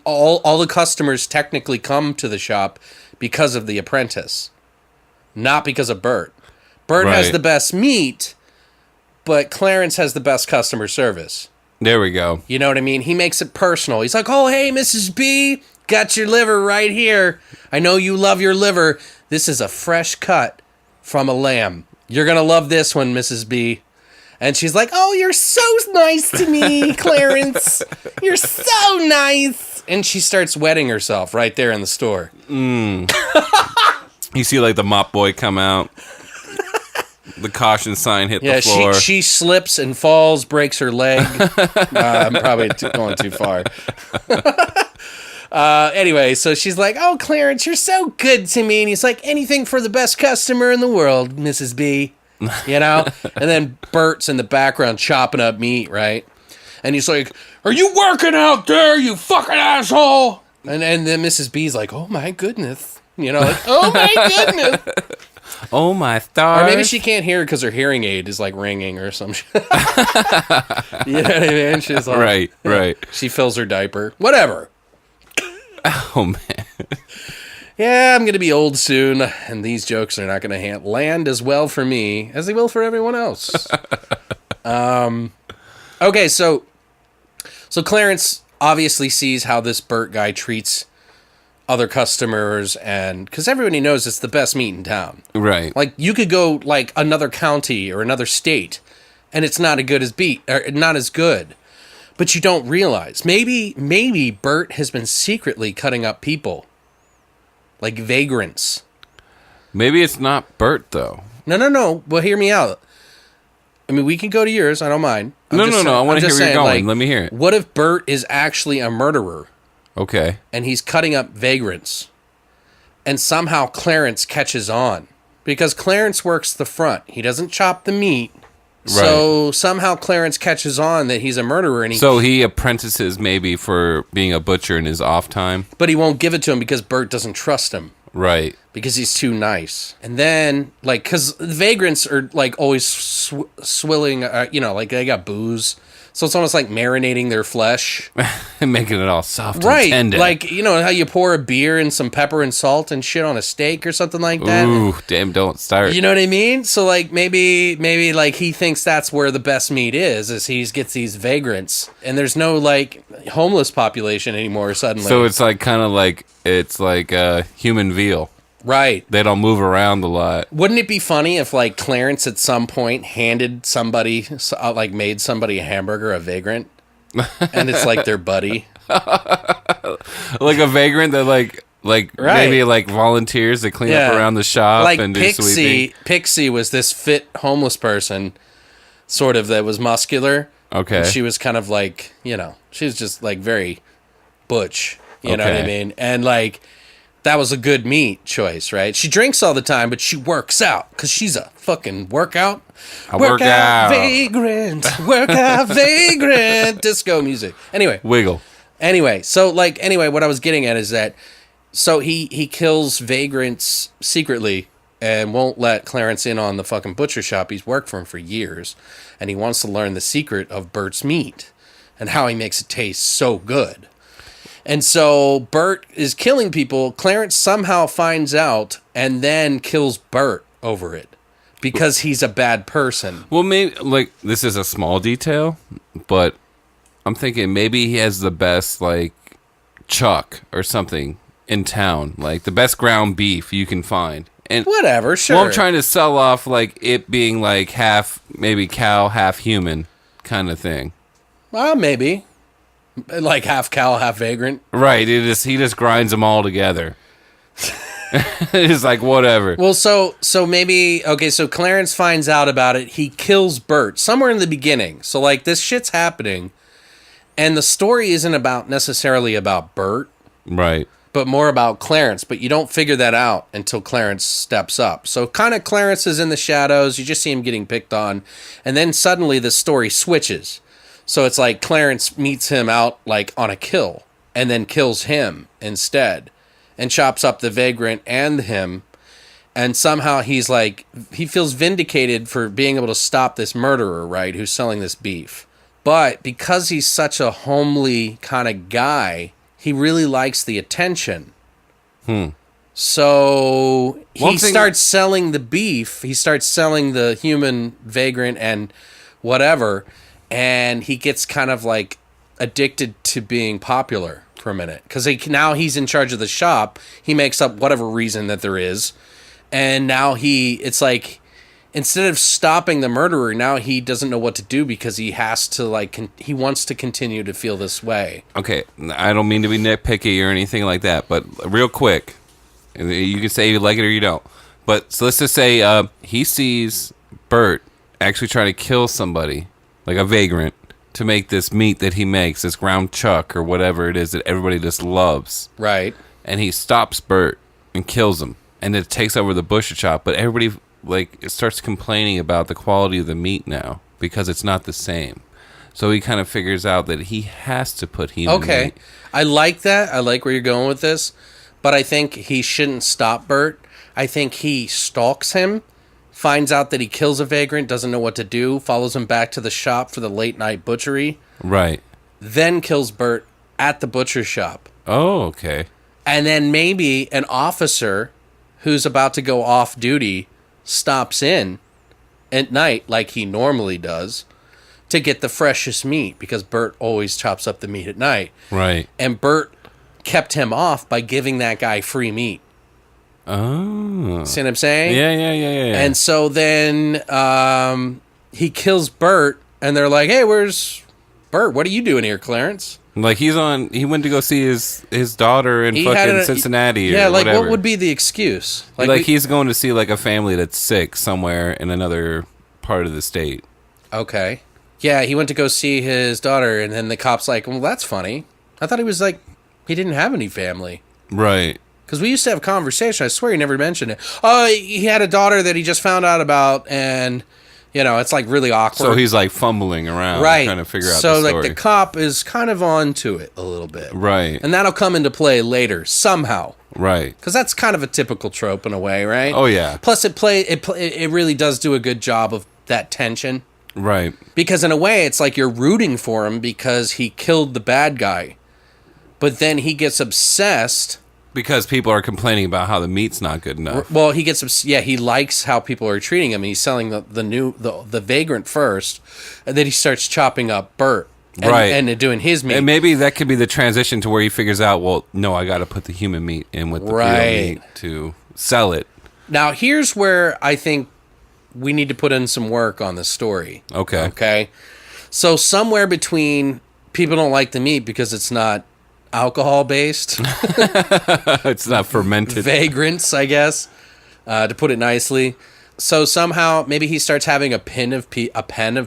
All the customers technically come to the shop because of the apprentice, not because of Bert. Bert has Right. the best meat, but Clarence has the best customer service. There we go. You know what I mean? He makes it personal. He's like, oh, hey, Mrs. B, got your liver right here. I know you love your liver. This is a fresh cut from a lamb. You're going to love this one, Mrs. B. And she's like, oh, you're so nice to me, Clarence. You're so nice. And she starts wetting herself right there in the store. You see like the mop boy come out. The caution sign hit Yeah, the floor. she slips and falls, breaks her leg. I'm probably going too far. Anyway, so she's like, oh, Clarence, you're so good to me. And he's like, anything for the best customer in the world, Mrs. B. You know? And then Bert's in the background chopping up meat, right? And he's like, are you working out there, you fucking asshole? And then Mrs. B's like, oh, my goodness. You know, like, oh, my goodness. Oh my stars. Or maybe she can't hear because her hearing aid is like ringing or some shit. You know what I mean? She's like, Right. She fills her diaper. Whatever. Oh man. Yeah, I'm going to be old soon, and these jokes are not going to land as well for me as they will for everyone else. Okay, so Clarence obviously sees how this Bert guy treats other customers, and because everybody knows it's the best meat in town. Right. Like, you could go like another county or another state, and it's not not as good. But you don't realize. Maybe Bert has been secretly cutting up people, like vagrants. Maybe it's not Bert though. No. Well, hear me out. I mean, we can go to yours. I don't mind. No. I want to hear where you're going. Let me hear it. What if Bert is actually a murderer? Okay. And he's cutting up vagrants, and somehow Clarence catches on because Clarence works the front. He doesn't chop the meat, so somehow Clarence catches on that he's a murderer, and he apprentices maybe for being a butcher in his off time. but he won't give it to him because Bert doesn't trust him Right. because he's too nice. And then like because the vagrants are like always swilling, like they got booze. So it's almost like marinating their flesh. And making it all soft Right. and tender. Like, you know how you pour a beer and some pepper and salt and shit on a steak or something like that? Ooh, damn, don't start. You know what I mean? So like maybe like he thinks that's where the best meat is he gets these vagrants. And there's no like homeless population anymore suddenly. So it's like kind of like human veal. Right. They don't move around a lot. Wouldn't it be funny if like Clarence at some point handed somebody, made somebody a hamburger, a vagrant, and it's like their buddy? Like a vagrant that like Right. maybe like volunteers to clean up around the shop like and do sweeping. Pixie was this fit homeless person, sort of, that was muscular. Okay. And she was kind of like, she was just like very butch. You know what I Okay. mean? And like, that was a good meat choice, right? She drinks all the time, but she works out because she's a fucking workout. Workout. Vagrant. Workout vagrant. Disco music. Wiggle. Anyway, what I was getting at is that, so he kills vagrants secretly and won't let Clarence in on the fucking butcher shop. He's worked for him for years, and he wants to learn the secret of Bert's meat and how he makes it taste so good. And so Bert is killing people. Clarence somehow finds out and then kills Bert over it because he's a bad person. Well, maybe like this is a small detail, but I'm thinking maybe he has the best like chuck or something in town, like the best ground beef you can find. And Whatever, sure. well, I'm trying to sell off like it being like half maybe cow, half human kind of thing. Maybe. Like half cow, half vagrant. Right. He just grinds them all together. It's like whatever. Well, so maybe, okay, so Clarence finds out about it. He kills Bert somewhere in the beginning. So like this shit's happening, and the story isn't necessarily about Bert, Right. but more about Clarence. But you don't figure that out until Clarence steps up. So kind of Clarence is in the shadows. You just see him getting picked on, and then suddenly the story switches. So it's like Clarence meets him out like on a kill and then kills him instead and chops up the vagrant and him. And somehow he's like, he feels vindicated for being able to stop this murderer, right, who's selling this beef. But because he's such a homely kind of guy, he really likes the attention. So he starts selling the beef. He starts selling the human vagrant and whatever. And he gets kind of like addicted to being popular for a minute. Because now he's in charge of the shop. He makes up whatever reason that there is. And now it's like, instead of stopping the murderer, now he doesn't know what to do because he has to like, he wants to continue to feel this way. Okay. I don't mean to be nitpicky or anything like that, but real quick, you can say you like it or you don't. But so let's just say he sees Bert actually trying to kill somebody, like a vagrant, to make this meat that he makes, this ground chuck or whatever it is that everybody just loves. Right. And he stops Bert and kills him. And it takes over the butcher shop. But everybody like starts complaining about the quality of the meat now because it's not the same. So he kind of figures out that he has to put human meat. I like that. I like where you're going with this. But I think he shouldn't stop Bert. I think he stalks him, finds out that he kills a vagrant, doesn't know what to do, follows him back to the shop for the late night butchery, Right. then kills Bert at the butcher shop. Oh, okay. And then maybe an officer who's about to go off duty stops in at night like he normally does to get the freshest meat because Bert always chops up the meat at night. Right. And Bert kept him off by giving that guy free meat. Oh. See what I'm saying? Yeah. And so then he kills Bert, and they're like, "Hey, where's Bert? What are you doing here, Clarence?" Like he went to go see his daughter in fucking Cincinnati or like whatever. what would be the excuse? He's going to see like a family that's sick somewhere in another part of the state. Okay. Yeah, he went to go see his daughter, and then the cop's like, "Well, that's funny. I thought he was like, he didn't have any family." Right. Because we used to have a conversation. I swear he never mentioned it. Oh, he had a daughter that he just found out about, and, it's like really awkward. So he's like fumbling around trying to figure out the story. So like the cop is kind of on to it a little bit. Right. And that'll come into play later, somehow. Right. Because that's kind of a typical trope in a way, right? Oh, yeah. Plus, it really does do a good job of that tension. Right. Because in a way, it's like you're rooting for him because he killed the bad guy. But then he gets obsessed. Because people are complaining about how the meat's not good enough. Well, he likes how people are treating him. He's selling the vagrant first, and then he starts chopping up Bert. And doing his meat. And maybe that could be the transition to where he figures out, well, no, I got to put the human meat in with the real meat to sell it. Now, here's where I think we need to put in some work on the story. Okay. Okay? So somewhere between people don't like the meat because it's not alcohol-based It's not fermented. vagrants, I guess, to put it nicely. So somehow, maybe he starts having a pen of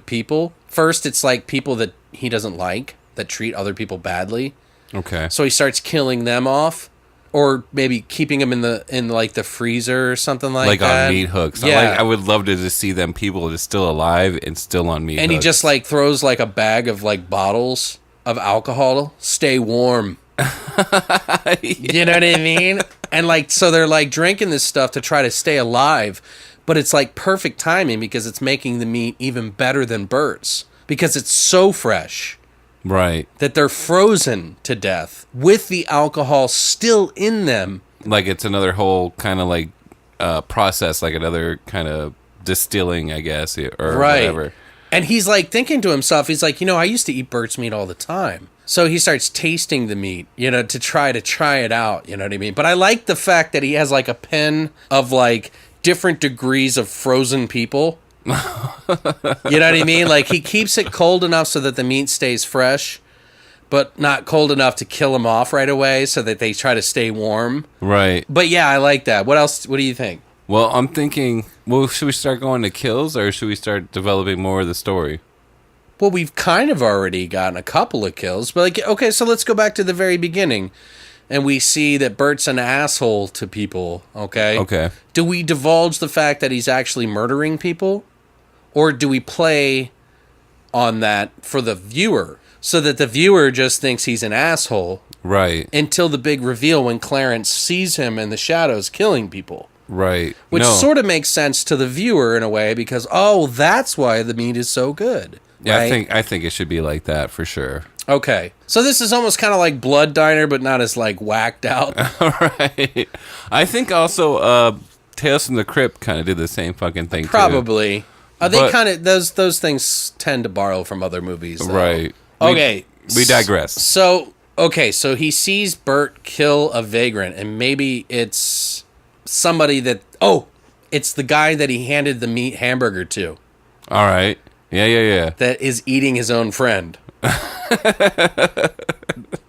people. First, it's like people that he doesn't like, that treat other people badly. Okay. So he starts killing them off, or maybe keeping them in the freezer or something like that. On meat hooks. Yeah. I would love to just see them people just still alive and still on meat And hooks. he just like throws like a bag of like bottles of alcohol. Stay warm. You know what I mean? And like, so they're like drinking this stuff to try to stay alive, but it's like perfect timing because it's making the meat even better than Bert's because it's so fresh. Right. That they're frozen to death with the alcohol still in them. Like it's another whole kind of like process, like another kind of distilling, I guess, or whatever. And he's like thinking to himself, he's like, I used to eat Bert's meat all the time. So he starts tasting the meat, to try it out, you know what I mean? But I like the fact that he has like a pen of like different degrees of frozen people. You know what I mean? Like he keeps it cold enough so that the meat stays fresh, but not cold enough to kill them off right away so that they try to stay warm. Right. But yeah, I like that. What else? What do you think? Well, I'm thinking, should we start going to kills or should we start developing more of the story? Well, we've kind of already gotten a couple of kills, but like, okay, so let's go back to the very beginning. And we see that Bert's an asshole to people, okay? Okay. Do we divulge the fact that he's actually murdering people? Or do we play on that for the viewer so that the viewer just thinks he's an asshole? Right. Until the big reveal when Clarence sees him in the shadows killing people. Right. Which sort of makes sense to the viewer in a way because, that's why the meat is so good. Yeah, right? I think it should be like that for sure. Okay. So this is almost kind of like Blood Diner, but not as like whacked out. Right. I think also Tales from the Crypt kind of did the same fucking thing Probably. too. They kind of those things tend to borrow from other movies, though. Right. Okay. We digress. So he sees Bert kill a vagrant, and maybe it's somebody that it's the guy that he handed the meat hamburger to. All right. Yeah. That is eating his own friend.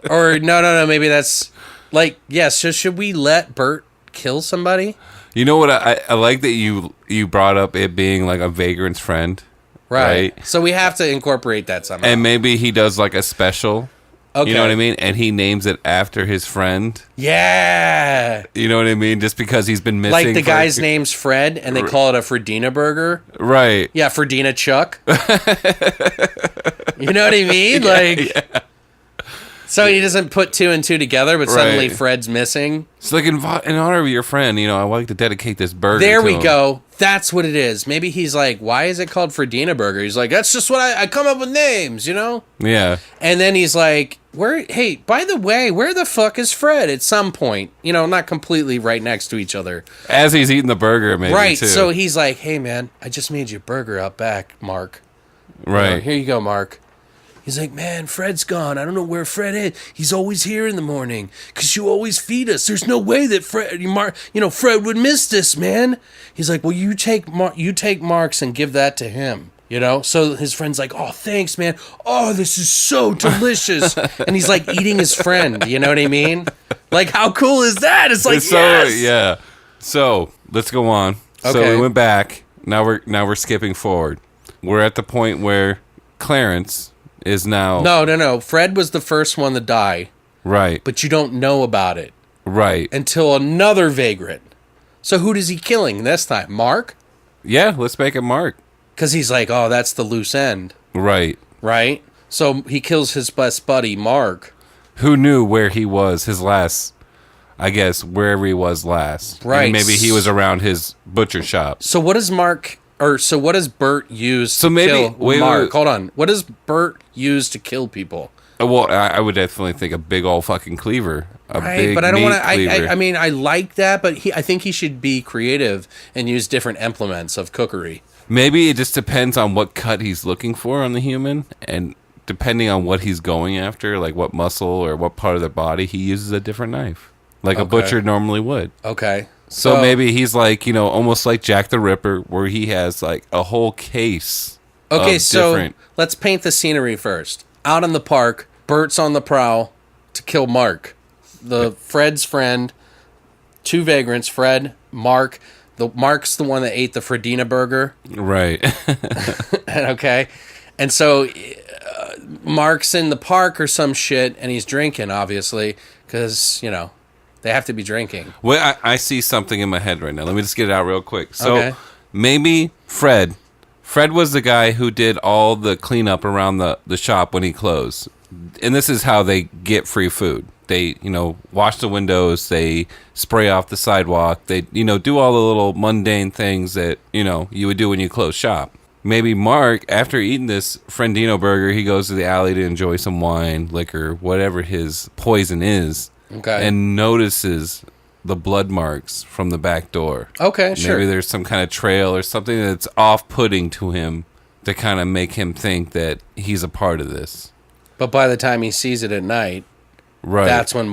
Or no, maybe that's like, yes, so should we let Bert kill somebody? You know what? I like that you brought up it being like a vagrant's friend. Right. So we have to incorporate that somehow. And maybe he does like a special. Okay. You know what I mean? And he names it after his friend. Yeah. You know what I mean? Just because he's been missing. Like the guy's name's Fred, and they call it a Fredina burger. Right. Yeah, Fredina Chuck. You know what I mean? Yeah. So he doesn't put two and two together, but suddenly Fred's missing. So like in honor of your friend, I would like to dedicate this burger There to we him. go. That's what it is. Maybe he's like, why is it called Fredina burger? He's like, that's just what I come up with names, Yeah. And then he's like, hey, by the way, where the fuck is Fred at some point? Not completely right next to each other. As he's eating the burger, maybe, Right, too. so he's like, hey, man, I just made you a burger out back, Mark. Right. Here you go, Mark. He's like, man, Fred's gone. I don't know where Fred is. He's always here in the morning because you always feed us. There's no way that Fred would miss this, man. He's like, well, you take Mark's and give that to him. So his friend's like, oh, thanks, man. Oh, this is so delicious. And he's like eating his friend. You know what I mean? Like, how cool is that? It's like, yes. Yeah. So let's go on. Okay. So we went back. Now we're skipping forward. We're at the point where Clarence is now. No. Fred was the first one to die. Right. But you don't know about it. Right. Until another vagrant. So who is he killing this time? Mark? Yeah, let's make it Mark. Because he's like, oh, that's the loose end. Right. Right? So he kills his best buddy, Mark. Who knew where he was his last, I guess, wherever he was last. Right. And maybe he was around his butcher shop. So what does what does Bert use to kill Mark? Hold on. What does Bert use to kill people? Well, I would definitely think a big old fucking cleaver. Right, but I don't want to. I mean, I like that, but I think he should be creative and use different implements of cookery. Maybe it just depends on what cut he's looking for on the human, and depending on what he's going after, like what muscle or what part of their body, he uses a different knife, like a butcher normally would. Okay. So maybe he's like, almost like Jack the Ripper, where he has like a whole case. Okay, so let's paint the scenery first. Out in the park, Bert's on the prowl to kill Mark, Fred's friend. 2 vagrants, Fred, Mark. Mark's the one that ate the Fredina burger. Right. Okay. And so Mark's in the park or some shit, and he's drinking, obviously, because, they have to be drinking. Well, I see something in my head right now. Let me just get it out real quick. So Okay. maybe Fred was the guy who did all the cleanup around the shop when he closed. And this is how they get free food. They, wash the windows, they spray off the sidewalk, they, do all the little mundane things that, you would do when you close shop. Maybe Mark, after eating this Friendino burger, he goes to the alley to enjoy some wine, liquor, whatever his poison is, Okay. and notices the blood marks from the back door. Okay, sure. Maybe there's some kind of trail or something that's off-putting to him to kind of make him think that he's a part of this. But by the time he sees it at night, Right. that's when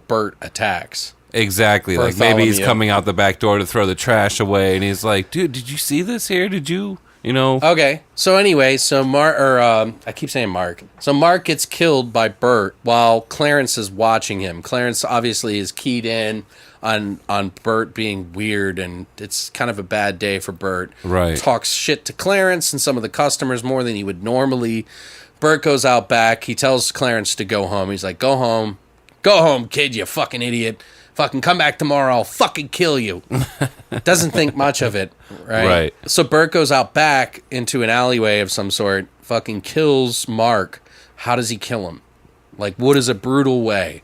Bert attacks. Exactly. Like maybe he's Bartholomew. coming out the back door to throw the trash away, and he's like, "Dude, did you see this here? Did you, Okay. So anyway, I keep saying Mark. So Mark gets killed by Bert while Clarence is watching him. Clarence obviously is keyed in on Bert being weird, and it's kind of a bad day for Bert. Right. Talks shit to Clarence and some of the customers more than he would normally. Bert goes out back. He tells Clarence to go home. He's like, go home. Go home, kid, you fucking idiot. Fucking come back tomorrow. I'll fucking kill you. Doesn't think much of it, right? Right. So Bert goes out back into an alleyway of some sort, fucking kills Mark. How does he kill him? Like, what is a brutal way?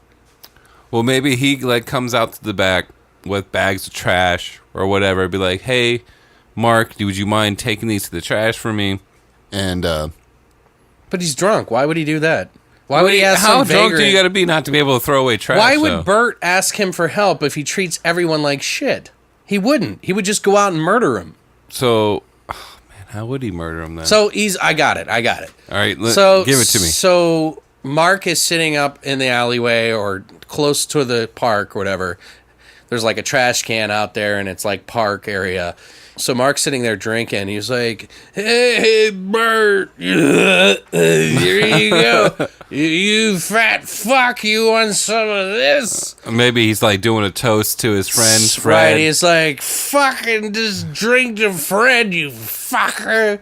Well, maybe he comes out to the back with bags of trash or whatever. Be like, "Hey, Mark, would you mind taking these to the trash for me?" And But he's drunk. Why would he do that? Why would he ask how some drunk do vagrant? you got to be not to be able to throw away trash? Why would though? Bert ask him for help if he treats everyone like shit? He wouldn't. He would just go out and murder him. So, oh, man, how would he murder him then? So I got it. All right, So give it to me. So Mark is sitting up in the alleyway or close to the park or whatever. There's like a trash can out there, and it's like park area. So Mark's sitting there drinking. He's like, "Hey, Bert, here you go. You fat fuck. You want some of this?" Maybe he's like doing a toast to his friend Fred. Right. He's like, "Fucking just drink to Fred, you fucker."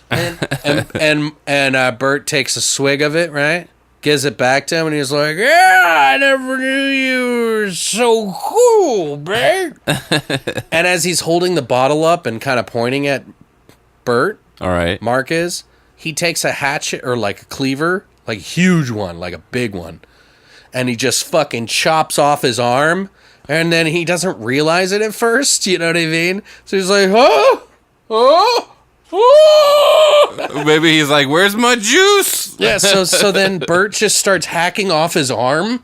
And Bert takes a swig of it, right? Gives it back to him, and he's like, "Yeah, I never knew you were so cool, Bert." And as he's holding the bottle up and kind of pointing at Bert, All right. Mark is, he takes a hatchet or like a cleaver, like a huge one, like a big one, and he just fucking chops off his arm, and then he doesn't realize it at first, you know what I mean? So he's like, "Oh, oh, oh." Maybe he's like, "Where's my juice?" Yeah, so then Bert just starts hacking off his arm,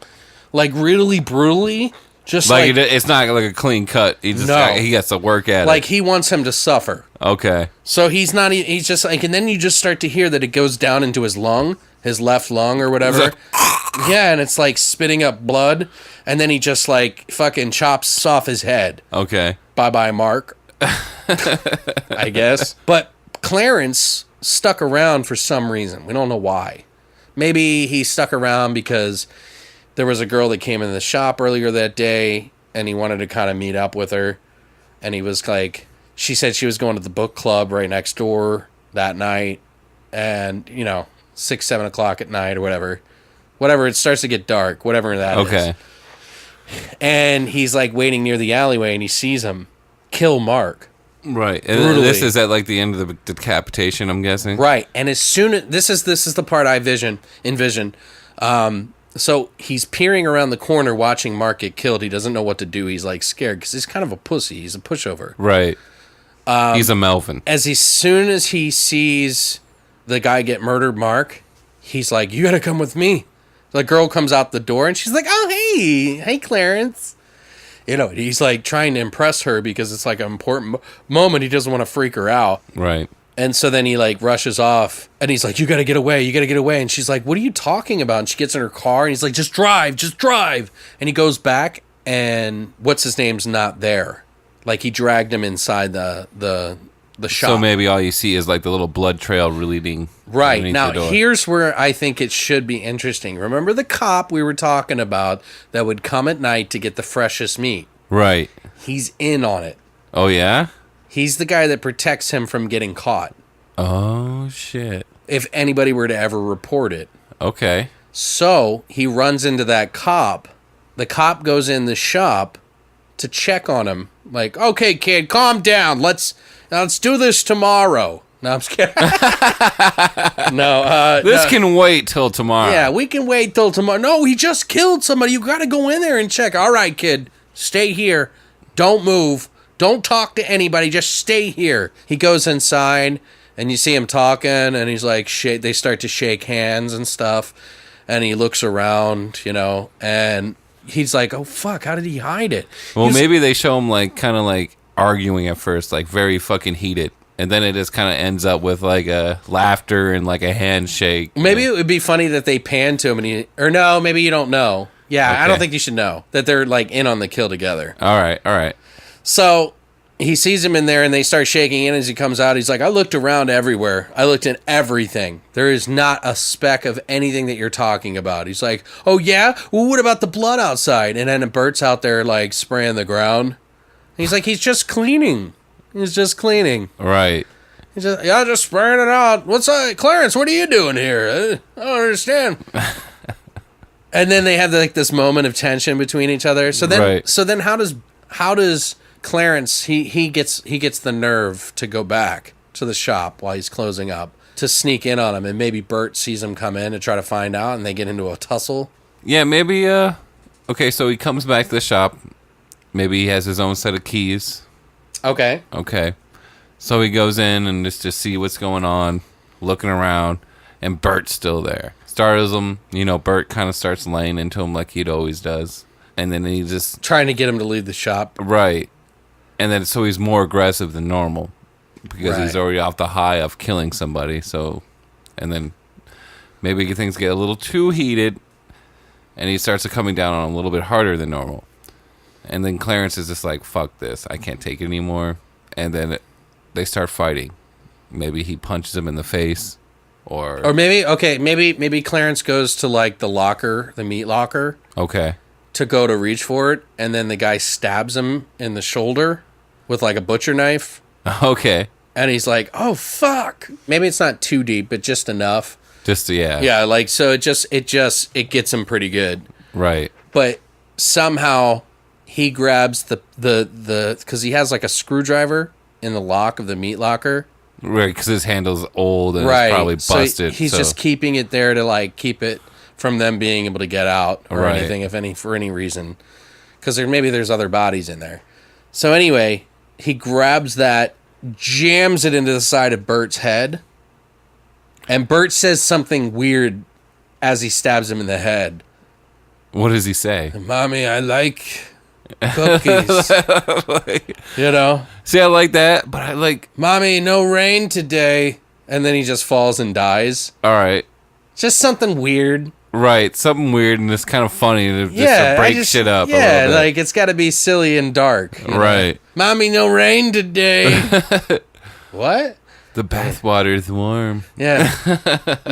like really brutally, just like it's not like a clean cut. He just No. he gets to work at like it. he wants him to suffer. Okay. So he's not. He's just like, and then you just start to hear that it goes down into his lung, his left lung or whatever. Yeah, and it's like spitting up blood, and then he just like fucking chops off his head. Okay. Bye bye, Mark. I guess. But Clarence stuck around for some reason. We don't know why. Maybe he stuck around because there was a girl that came in the shop earlier that day, and he wanted to kind of meet up with her. And he was like, she said she was going to the book club right next door that night. And, 6, 7 o'clock at night or whatever. Whatever, it starts to get dark, whatever that is. Okay. And he's like waiting near the alleyway, and he sees him kill Mark. Right. And Brutally. this is at like the end of the decapitation, I'm guessing. Right. And as soon as this is the part I envision. So he's peering around the corner watching Mark get killed. He doesn't know what to do. He's like scared because he's kind of a pussy. He's a pushover. Right. He's a Melvin. As soon as he sees the guy get murdered, Mark, he's like, "You gotta come with me." The girl comes out the door and she's like, "Oh, hey, Clarence." He's like trying to impress her because it's like an important moment. He doesn't want to freak her out. Right. And so then he like rushes off and he's like, "You got to get away. You got to get away." And she's like, "What are you talking about?" And she gets in her car and he's like, just drive. And he goes back and what's his name's not there. Like he dragged him inside the the shop. So maybe all you see is like the little blood trail leading. Right. underneath Now, the door. here's where I think it should be interesting. Remember the cop we were talking about that would come at night to get the freshest meat? Right. He's in on it. Oh, yeah? He's the guy that protects him from getting caught Oh, shit. if anybody were to ever report it. Okay. So he runs into that cop. The cop goes in the shop to check on him. Like, okay, kid, calm down. Let's do this tomorrow. No, I'm just kidding. This can wait till tomorrow. Yeah, we can wait till tomorrow. No, he just killed somebody. You got to go in there and check. All right, kid, stay here. Don't move. Don't talk to anybody. Just stay here. He goes inside, and you see him talking, and he's like, they start to shake hands and stuff, and he looks around, and he's like, oh, fuck, how did he hide it? Well, maybe they show him, like, kind of, like, arguing at first, like, very fucking heated. And then it just kind of ends up with, like, a laughter and, like, a handshake. Maybe it would be funny that they pan to him, no, maybe you don't know. Yeah, Okay. I don't think you should know that they're, like, in on the kill together. All right. So he sees him in there, and they start shaking in as he comes out. He's like, I looked around everywhere. I looked in everything. There is not a speck of anything that you're talking about. He's like, oh, yeah? Well, what about the blood outside? And then Bert's out there, like, spraying the ground. And he's like, he's just cleaning. He's just cleaning. Right. He's just spraying it out. What's up? Clarence, what are you doing here? I don't understand. And then they have, like, this moment of tension between each other. So then how does Clarence, he gets the nerve to go back to the shop while he's closing up to sneak in on him, and maybe Bert sees him come in to try to find out, and they get into a tussle. Yeah, maybe, okay, so he comes back to the shop. Maybe he has his own set of keys. Okay. So he goes in and just to see what's going on, looking around, and Bert's still there. Startles him, Bert kind of starts laying into him like he'd always does. And then he just... Trying to get him to leave the shop. Right. And then so he's more aggressive than normal because he's already off the high of killing somebody. So, and then maybe things get a little too heated and he starts coming down on him a little bit harder than normal. And then Clarence is just like, fuck this. I can't take it anymore. And then they start fighting. Maybe he punches him in the face or maybe Clarence goes to like the locker, the meat locker. Okay. To go to reach for it, and then the guy stabs him in the shoulder with like a butcher knife. Okay. And he's like, oh, fuck. Maybe it's not too deep, but just enough. Yeah, like, so it gets him pretty good. Right. But somehow he grabs the because he has like a screwdriver in the lock of the meat locker. Right, because his handle's old and it's probably busted. So he's just keeping it there to like keep it from them being able to get out or anything, for any reason, because there's other bodies in there. So anyway, he grabs that, jams it into the side of Bert's head, and Bert says something weird as he stabs him in the head. What does he say? Mommy, I like cookies. See, I like that, but I like... Mommy, no rain today. And then he just falls and dies. All right. Just something weird. Right, something weird and it's kind of funny to break shit up a little bit. Like it's got to be silly and dark. Right. Mommy, no rain today. What? The bathwater's warm. Yeah.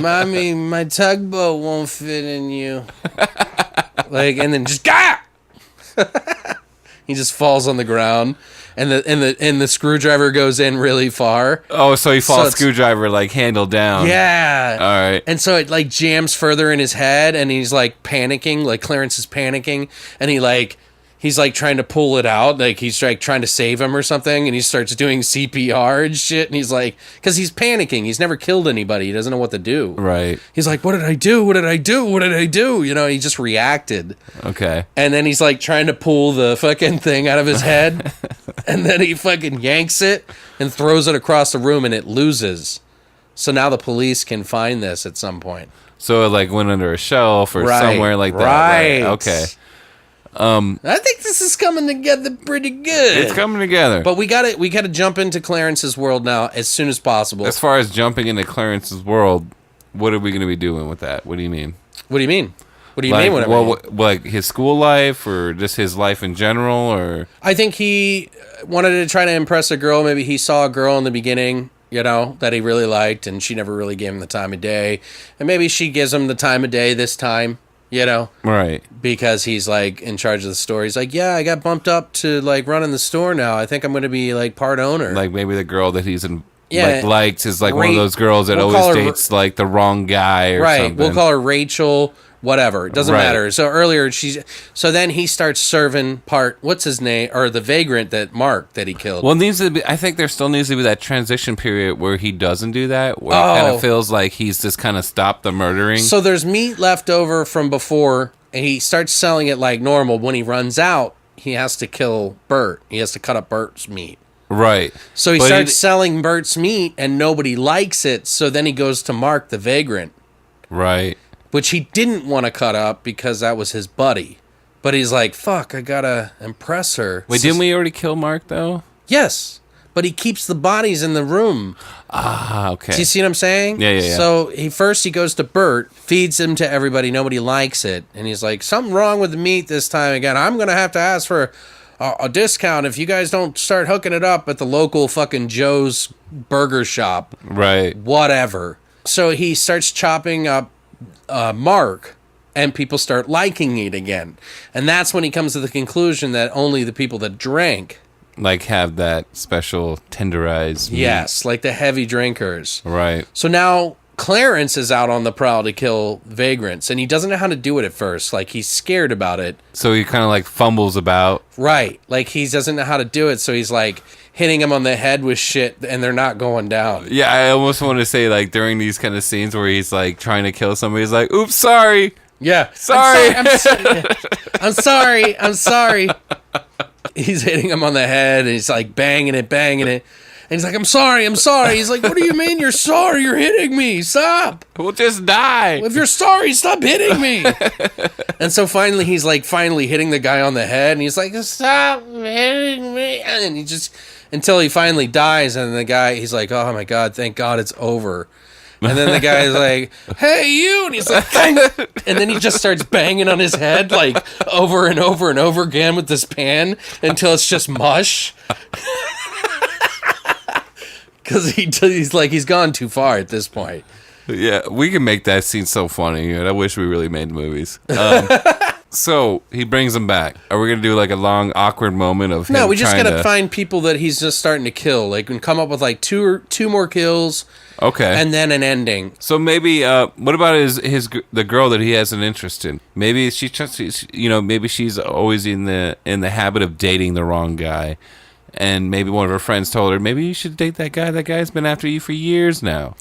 Mommy, my tugboat won't fit in you. And then just he just falls on the ground. And the screwdriver goes in really far. Oh, so he falls screwdriver like handle down. Yeah. All right. And so it like jams further in his head, and he's like panicking, like Clarence is panicking, and he's like trying to pull it out, like he's like trying to save him or something, and he starts doing CPR and shit, and he's like, because he's panicking, he's never killed anybody, he doesn't know what to do. Right. He's like, what did I do? What did I do? What did I do? He just reacted. Okay. And then he's like trying to pull the fucking thing out of his head, and then he fucking yanks it and throws it across the room, and it loses. So now the police can find this at some point. So it like went under a shelf or somewhere like that. Right. Okay. I think this is coming together pretty good. It's coming together. But we gotta jump into Clarence's world now as soon as possible. As far as jumping into Clarence's world, what are we going to be doing with that? What do you mean? What do you mean? What do you mean? What I mean? Like his school life, or just his life in general, or I think he wanted to try to impress a girl. Maybe he saw a girl in the beginning, that he really liked, and she never really gave him the time of day. And maybe she gives him the time of day this time, right? Because he's like in charge of the store. He's like, yeah, I got bumped up to like running the store now. I think I'm going to be like part owner. Like maybe the girl that he's in. Yeah, likes is like one of those girls that always dates like the wrong guy or something. We'll call her Rachel, whatever. It doesn't matter. So earlier so then he starts serving what's his name, or the vagrant that he killed. Well, I think there still needs to be that transition period where he doesn't do that, where it kind of feels like he's just kind of stopped the murdering. So there's meat left over from before, and he starts selling it like normal. When he runs out, he has to kill Bert. He has to cut up Bert's meat. Right. So he starts selling Bert's meat, and nobody likes it. So then he goes to Mark the vagrant. Right. Which he didn't want to cut up because that was his buddy. But he's like, fuck, I gotta impress her. Wait, didn't we already kill Mark, though? Yes. But he keeps the bodies in the room. Ah, okay. Do you see what I'm saying? Yeah. So he goes to Bert, feeds him to everybody. Nobody likes it. And he's like, something wrong with the meat this time again. I'm going to have to ask for a discount if you guys don't start hooking it up at the local fucking Joe's burger shop. Right. Whatever. So he starts chopping up Mark, and people start liking it again. And that's when he comes to the conclusion that only the people that drank like have that special tenderized meat. Yes, like the heavy drinkers. Right. So now Clarence is out on the prowl to kill vagrants, and he doesn't know how to do it at first. Like, he's scared about it. So he kind of like fumbles about. Right. Like, he doesn't know how to do it, so he's like hitting him on the head with shit, and they're not going down. Yeah, I almost want to say, like, during these kind of scenes where he's like trying to kill somebody, he's like, oops, sorry. Yeah. Sorry. I'm sorry. I'm sorry. He's hitting him on the head, and he's like banging it. And he's like, I'm sorry. He's like, what do you mean you're sorry? You're hitting me. Stop. We'll just die. If you're sorry, stop hitting me. And so finally, he's like hitting the guy on the head. And he's like, stop hitting me. And he just, until he finally dies. And the guy, he's like, oh my God, thank God it's over. And then the guy's like, hey, you. And he's like, bang. And then he just starts banging on his head like over and over and over again with this pan until it's just mush. Because he's gone too far at this point. Yeah, we can make that scene so funny. I wish we really made movies. So he brings him back. Are we gonna do like a long awkward moment of him? No, we just gotta find people that he's just starting to kill. Like, and come up with like two more kills. Okay. And then an ending. So maybe, what about the girl that he has an interest in? Maybe maybe she's always in the habit of dating the wrong guy. And maybe one of her friends told her, maybe you should date that guy. That guy's been after you for years now.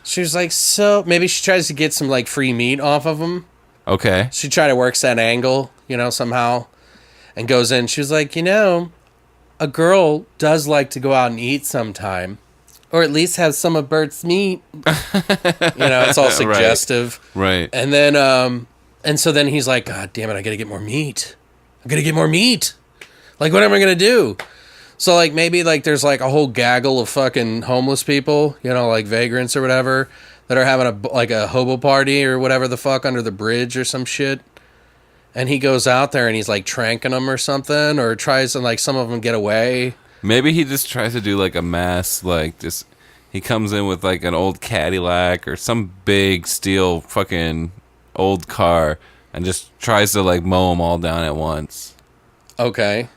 She was like, so maybe she tries to get some like free meat off of him. Okay. She tried to work that angle, somehow, and goes in. She was like, a girl does like to go out and eat sometime, or at least have some of Bert's meat. It's all suggestive. Right. And then, and so then he's like, God damn it, I gotta get more meat. Like, what am I gonna do? So, like, maybe, like, there's, like, a whole gaggle of fucking homeless people, like vagrants or whatever, that are having a hobo party or whatever the fuck under the bridge or some shit. And he goes out there and he's, like, tranking them or something, or tries to, like, some of them get away. Maybe he just tries to do, like, a mass, like, just, he comes in with, like, an old Cadillac or some big steel fucking old car and just tries to, like, mow them all down at once. Okay.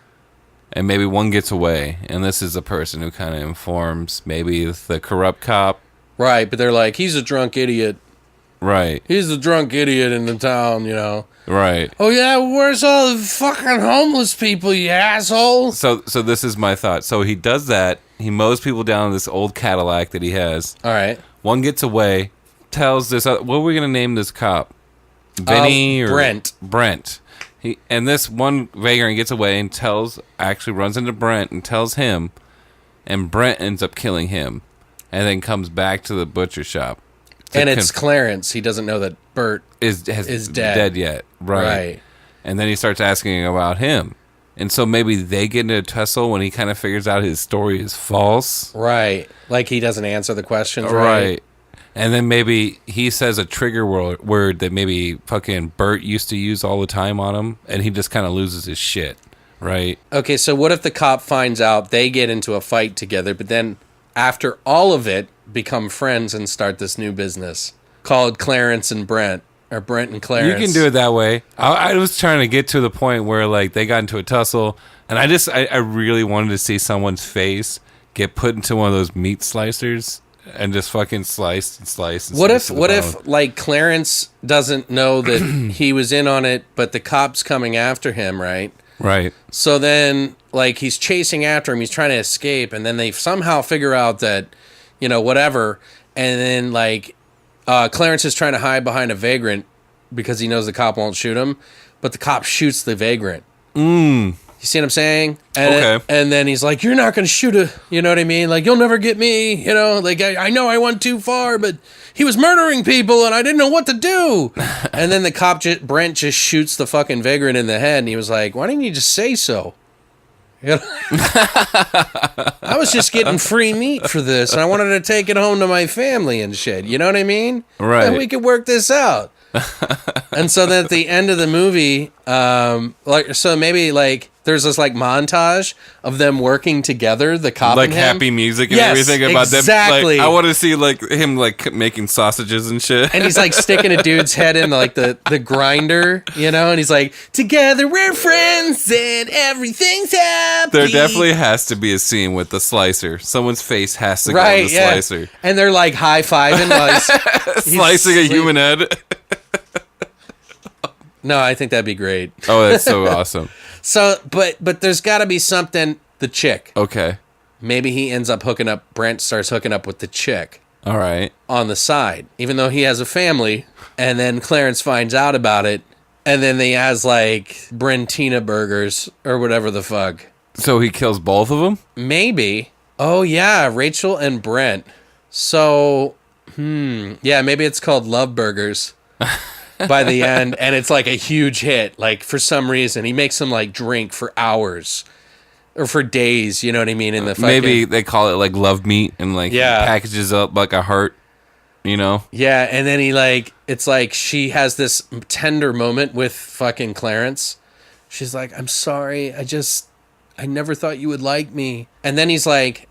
And maybe one gets away, and this is a person who kind of informs maybe the corrupt cop. Right, but they're like, he's a drunk idiot. Right. He's the drunk idiot in the town, Right. Oh, yeah, where's all the fucking homeless people, you asshole? So this is my thought. So he does that. He mows people down in this old Cadillac that he has. All right. One gets away, tells this, what are we going to name this cop? Vinny or Brent. Brent. And this one vagrant gets away and runs into Brent and tells him, and Brent ends up killing him, and then comes back to the butcher shop. And it's Clarence. He doesn't know that Bert is dead yet. Right. And then he starts asking about him. And so maybe they get into a tussle when he kind of figures out his story is false. Right. Like he doesn't answer the questions right. And then maybe he says a trigger word that maybe fucking Bert used to use all the time on him, and he just kind of loses his shit, right? Okay, so what if the cop finds out, they get into a fight together, but then after all of it, become friends and start this new business called Clarence and Brent, or Brent and Clarence? You can do it that way. I was trying to get to the point where like they got into a tussle, and I really wanted to see someone's face get put into one of those meat slicers and just fucking slice and slice. And What slice if like Clarence doesn't know that he was in on it, but the cop's coming after him, right? Right. So then, like, he's chasing after him, he's trying to escape, and then they somehow figure out that, you know, whatever, and then, like, Clarence is trying to hide behind a vagrant because he knows the cop won't shoot him, but the cop shoots the vagrant. You see what I'm saying? And, Okay. And then he's like, you're not going to shoot a, you know what I mean? Like, you'll never get me, you know? Like, I know I went too far, but he was murdering people and I didn't know what to do. And then the cop, Brent, just shoots the fucking vagrant in the head, and he was like, why didn't you just say so? You know? I was just getting free meat for this, and I wanted to take it home to my family and shit. You know what I mean? Right. And we could work this out. And so then at the end of the movie, so maybe like there's this like montage of them working together, the cop Like and him. happy music and Yes, everything about exactly. them. Like, I want to see like him like making sausages and shit. And he's like sticking a dude's head in like the grinder, you know, and he's like, together we're friends and everything's happy. There definitely has to be a scene with the slicer. Someone's face has to go on the slicer. And they're like high-fiving while he's Slicing a human head. No, I think that'd be great. Oh, that's so awesome. So, but there's got to be something, the chick. Okay. Maybe he ends up Brent starts hooking up with the chick All right. on the side, even though he has a family, and then Clarence finds out about it, and then he has like Brentina burgers or whatever the fuck. So he kills both of them? Maybe. Oh yeah, Rachel and Brent. So, yeah, maybe it's called Love Burgers by the end, and it's like a huge hit. Like for some reason, he makes them like drink for hours or for days. You know what I mean? In the fucking, Maybe they call it like love meat and like Yeah. packages up like a heart, you know? yeah, and then he like it's like she has this tender moment with fucking Clarence. She's like, "I'm sorry, I never thought you would like me." And then he's like,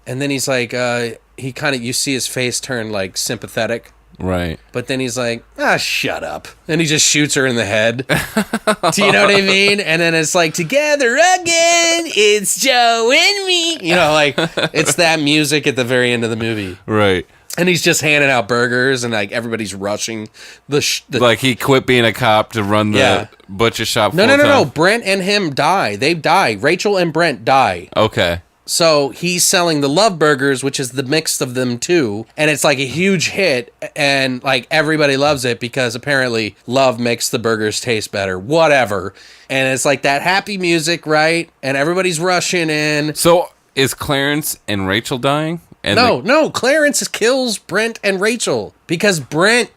he kind of, you see his face turn like sympathetic. Right. But then he's like, shut up. And he just shoots her in the head. Do you know what I mean? And then it's like, together again, it's Joe and me. You know, like, it's that music at the very end of the movie. Right. And he's just handing out burgers, and like everybody's rushing the Like he quit being a cop to run the Yeah. butcher shop No. full-time. Brent and him die. They die. Rachel and Brent die. Okay. So he's selling the Love Burgers, which is the mix of them too, and it's like a huge hit, and like everybody loves it because apparently love makes the burgers taste better, whatever. And it's like that happy music, right? And everybody's rushing in. So is Clarence and Rachel dying? And No, Clarence kills Brent and Rachel because Brent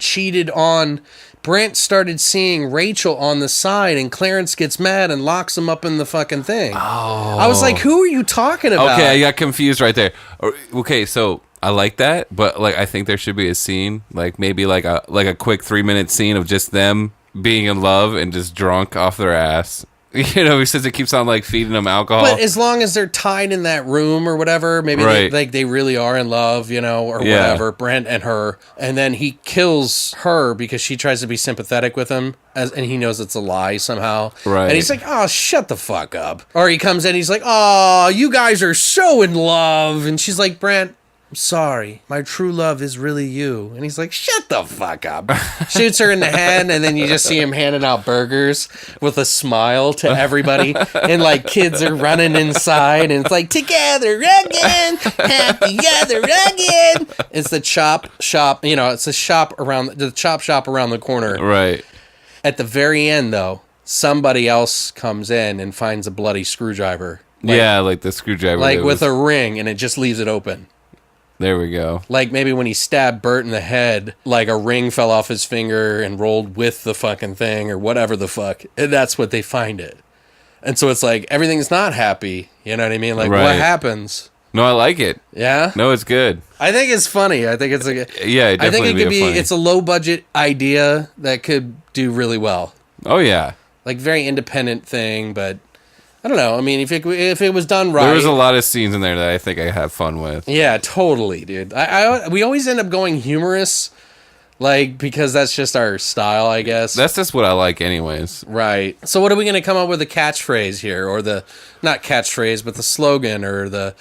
started seeing Rachel on the side, and Clarence gets mad and locks him up in the fucking thing. Oh. I was like, who are you talking about? Okay, I got confused right there. Okay, so I like that, but like I think there should be a scene, like maybe like a quick 3-minute scene of just them being in love and just drunk off their ass. You know, since it keeps on like feeding them alcohol. But as long as they're tied in that room or whatever, maybe Right. they really are in love, you know, or Yeah. whatever, Brent and her. And then he kills her because she tries to be sympathetic with him, and he knows it's a lie somehow. Right. And he's like, oh, shut the fuck up. Or he comes in, he's like, oh, you guys are so in love. And she's like, Brent, I'm sorry, my true love is really you. And he's like, shut the fuck up. Shoots her in the head, and then you just see him handing out burgers with a smile to everybody. And like kids are running inside, and it's like, together again, happy together again. It's the chop shop, you know, it's the chop shop around the corner. Right. At the very end, though, somebody else comes in and finds a bloody screwdriver. Yeah, like the screwdriver. Like that with was- a ring, and it just leaves it open. There we go. Like maybe when he stabbed Bert in the head, like a ring fell off his finger and rolled with the fucking thing or whatever the fuck. And that's what they find it. And so it's like everything's not happy. You know what I mean? Like Right. what happens? No, I like it. Yeah? No, it's good. I think it's funny. I think it's a Yeah, it I think it definitely could be funny. it's a low budget idea that could do really well. Oh yeah. Like very independent thing, but I don't know. I mean, if it was done right. There was a lot of scenes in there that I think I have fun with. Yeah, totally, dude. We always end up going humorous, like, because that's just our style, I guess. That's just what I like anyways. Right. So what are we going to come up with a catchphrase here, or not catchphrase, but the slogan or the,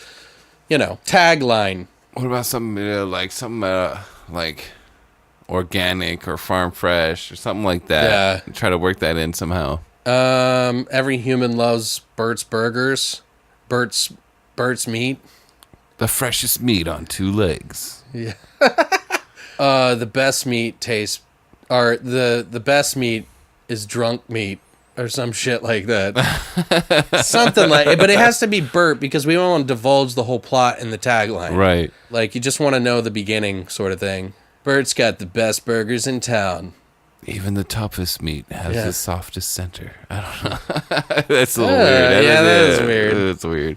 tagline? What about something like organic or farm fresh or something like that? Yeah. Try to work that in somehow. Every human loves Berts burgers. Berts meat. The freshest meat on 2 legs. Yeah. The best meat tastes, or the best meat is drunk meat, or some shit like that. Something like it, but it has to be Bert because we don't want to divulge the whole plot in the tagline. Right. Like, you just want to know the beginning sort of thing. Bert's got the best burgers in town. Even the toughest meat has Yeah. the softest center. I don't know. That's a little weird. Yeah, that is weird. That's weird.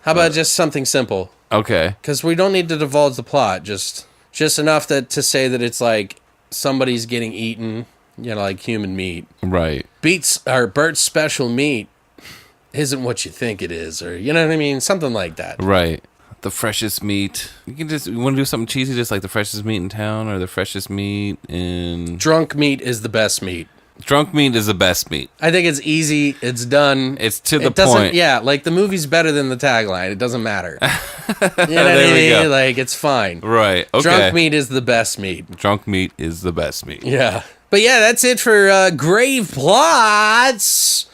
How about just something simple? Okay. Because we don't need to divulge the plot. Just enough to say that it's like somebody's getting eaten, like human meat. Right. Bert's special meat isn't what you think it is, or you know what I mean? Something like that. Right. The freshest meat. You want to do something cheesy, just like the freshest meat in town, or the freshest meat in. Drunk meat is the best meat. Drunk meat is the best meat. I think it's easy. It's done. It's to the doesn't, point. Yeah, like the movie's better than the tagline. It doesn't matter. You know what I There we mean? go. Like, it's fine. Right. Okay. Drunk meat is the best meat. Drunk meat is the best meat. Yeah. But yeah, that's it for Grave Plots.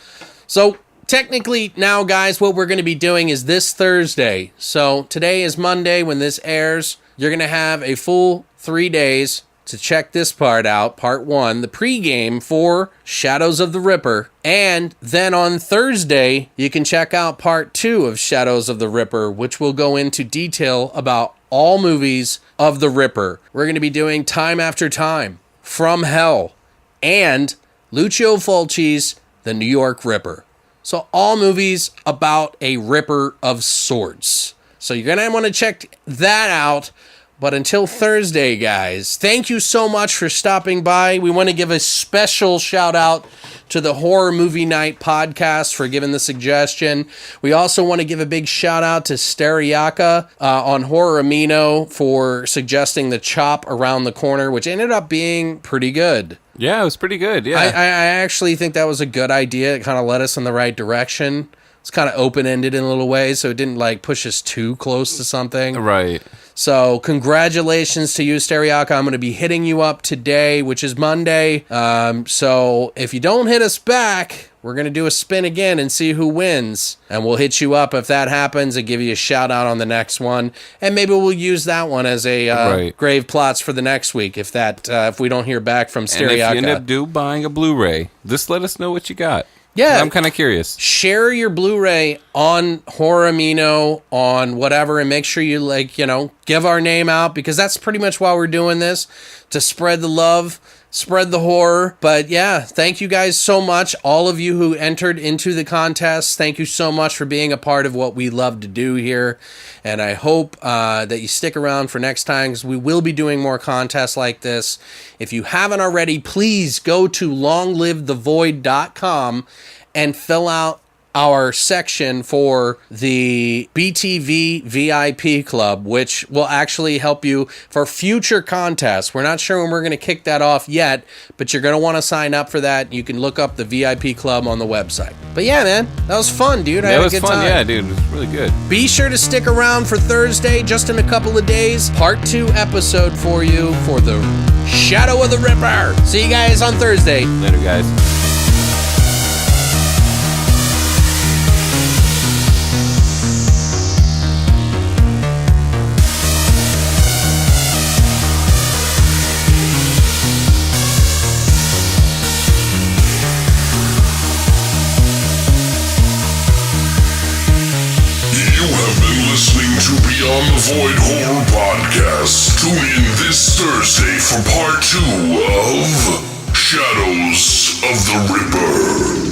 So technically now, guys, what we're going to be doing is this Thursday. So today is Monday when this airs. You're going to have a full 3 days to check this part out, part 1, the pregame for Shadows of the Ripper. And then on Thursday, you can check out part 2 of Shadows of the Ripper, which will go into detail about all movies of the Ripper. We're going to be doing Time After Time, From Hell, and Lucio Fulci's The New York Ripper. So all movies about a Ripper of sorts. So you're going to want to check that out. But until Thursday, guys, thank you so much for stopping by. We want to give a special shout out to the Horror Movie Night podcast for giving the suggestion. We also want to give a big shout out to STERICA on Horror Amino for suggesting the chop around the corner, which ended up being pretty good. Yeah, it was pretty good. Yeah. I actually think that was a good idea. It kind of led us in the right direction. It's kind of open-ended in a little way, so it didn't like push us too close to something. Right. So congratulations to you, STERICA. I'm going to be hitting you up today, which is Monday. So if you don't hit us back, we're going to do a spin again and see who wins. And we'll hit you up if that happens and give you a shout out on the next one. And maybe we'll use that one as a grave plots for the next week if we don't hear back from STERICA. And if you end up buying a Blu-ray, just let us know what you got. Yeah. I'm kind of curious. Share your Blu-ray on Horror Amino, on whatever, and make sure you, give our name out, because that's pretty much why we're doing this, to spread the love, spread the horror. But yeah, thank you guys so much. All of you who entered into the contest, thank you so much for being a part of what we love to do here. And I hope that you stick around for next time, because we will be doing more contests like this. If you haven't already, please go to longlivethevoid.com and fill out our section for the BTV VIP Club, which will actually help you for future contests. We're not sure when we're going to kick that off yet, but you're going to want to sign up for that. You can look up the VIP Club on the website. But yeah, man, that was fun, dude. I had a good time. Yeah, dude. It was really good. Be sure to stick around for Thursday, just in a couple of days. Part 2 episode for you for the Shadow of the Ripper. See you guys on Thursday. Later, guys. Listening to Beyond the Void Horror Podcast. Tune in this Thursday for part 2 of Shadows of the Ripper.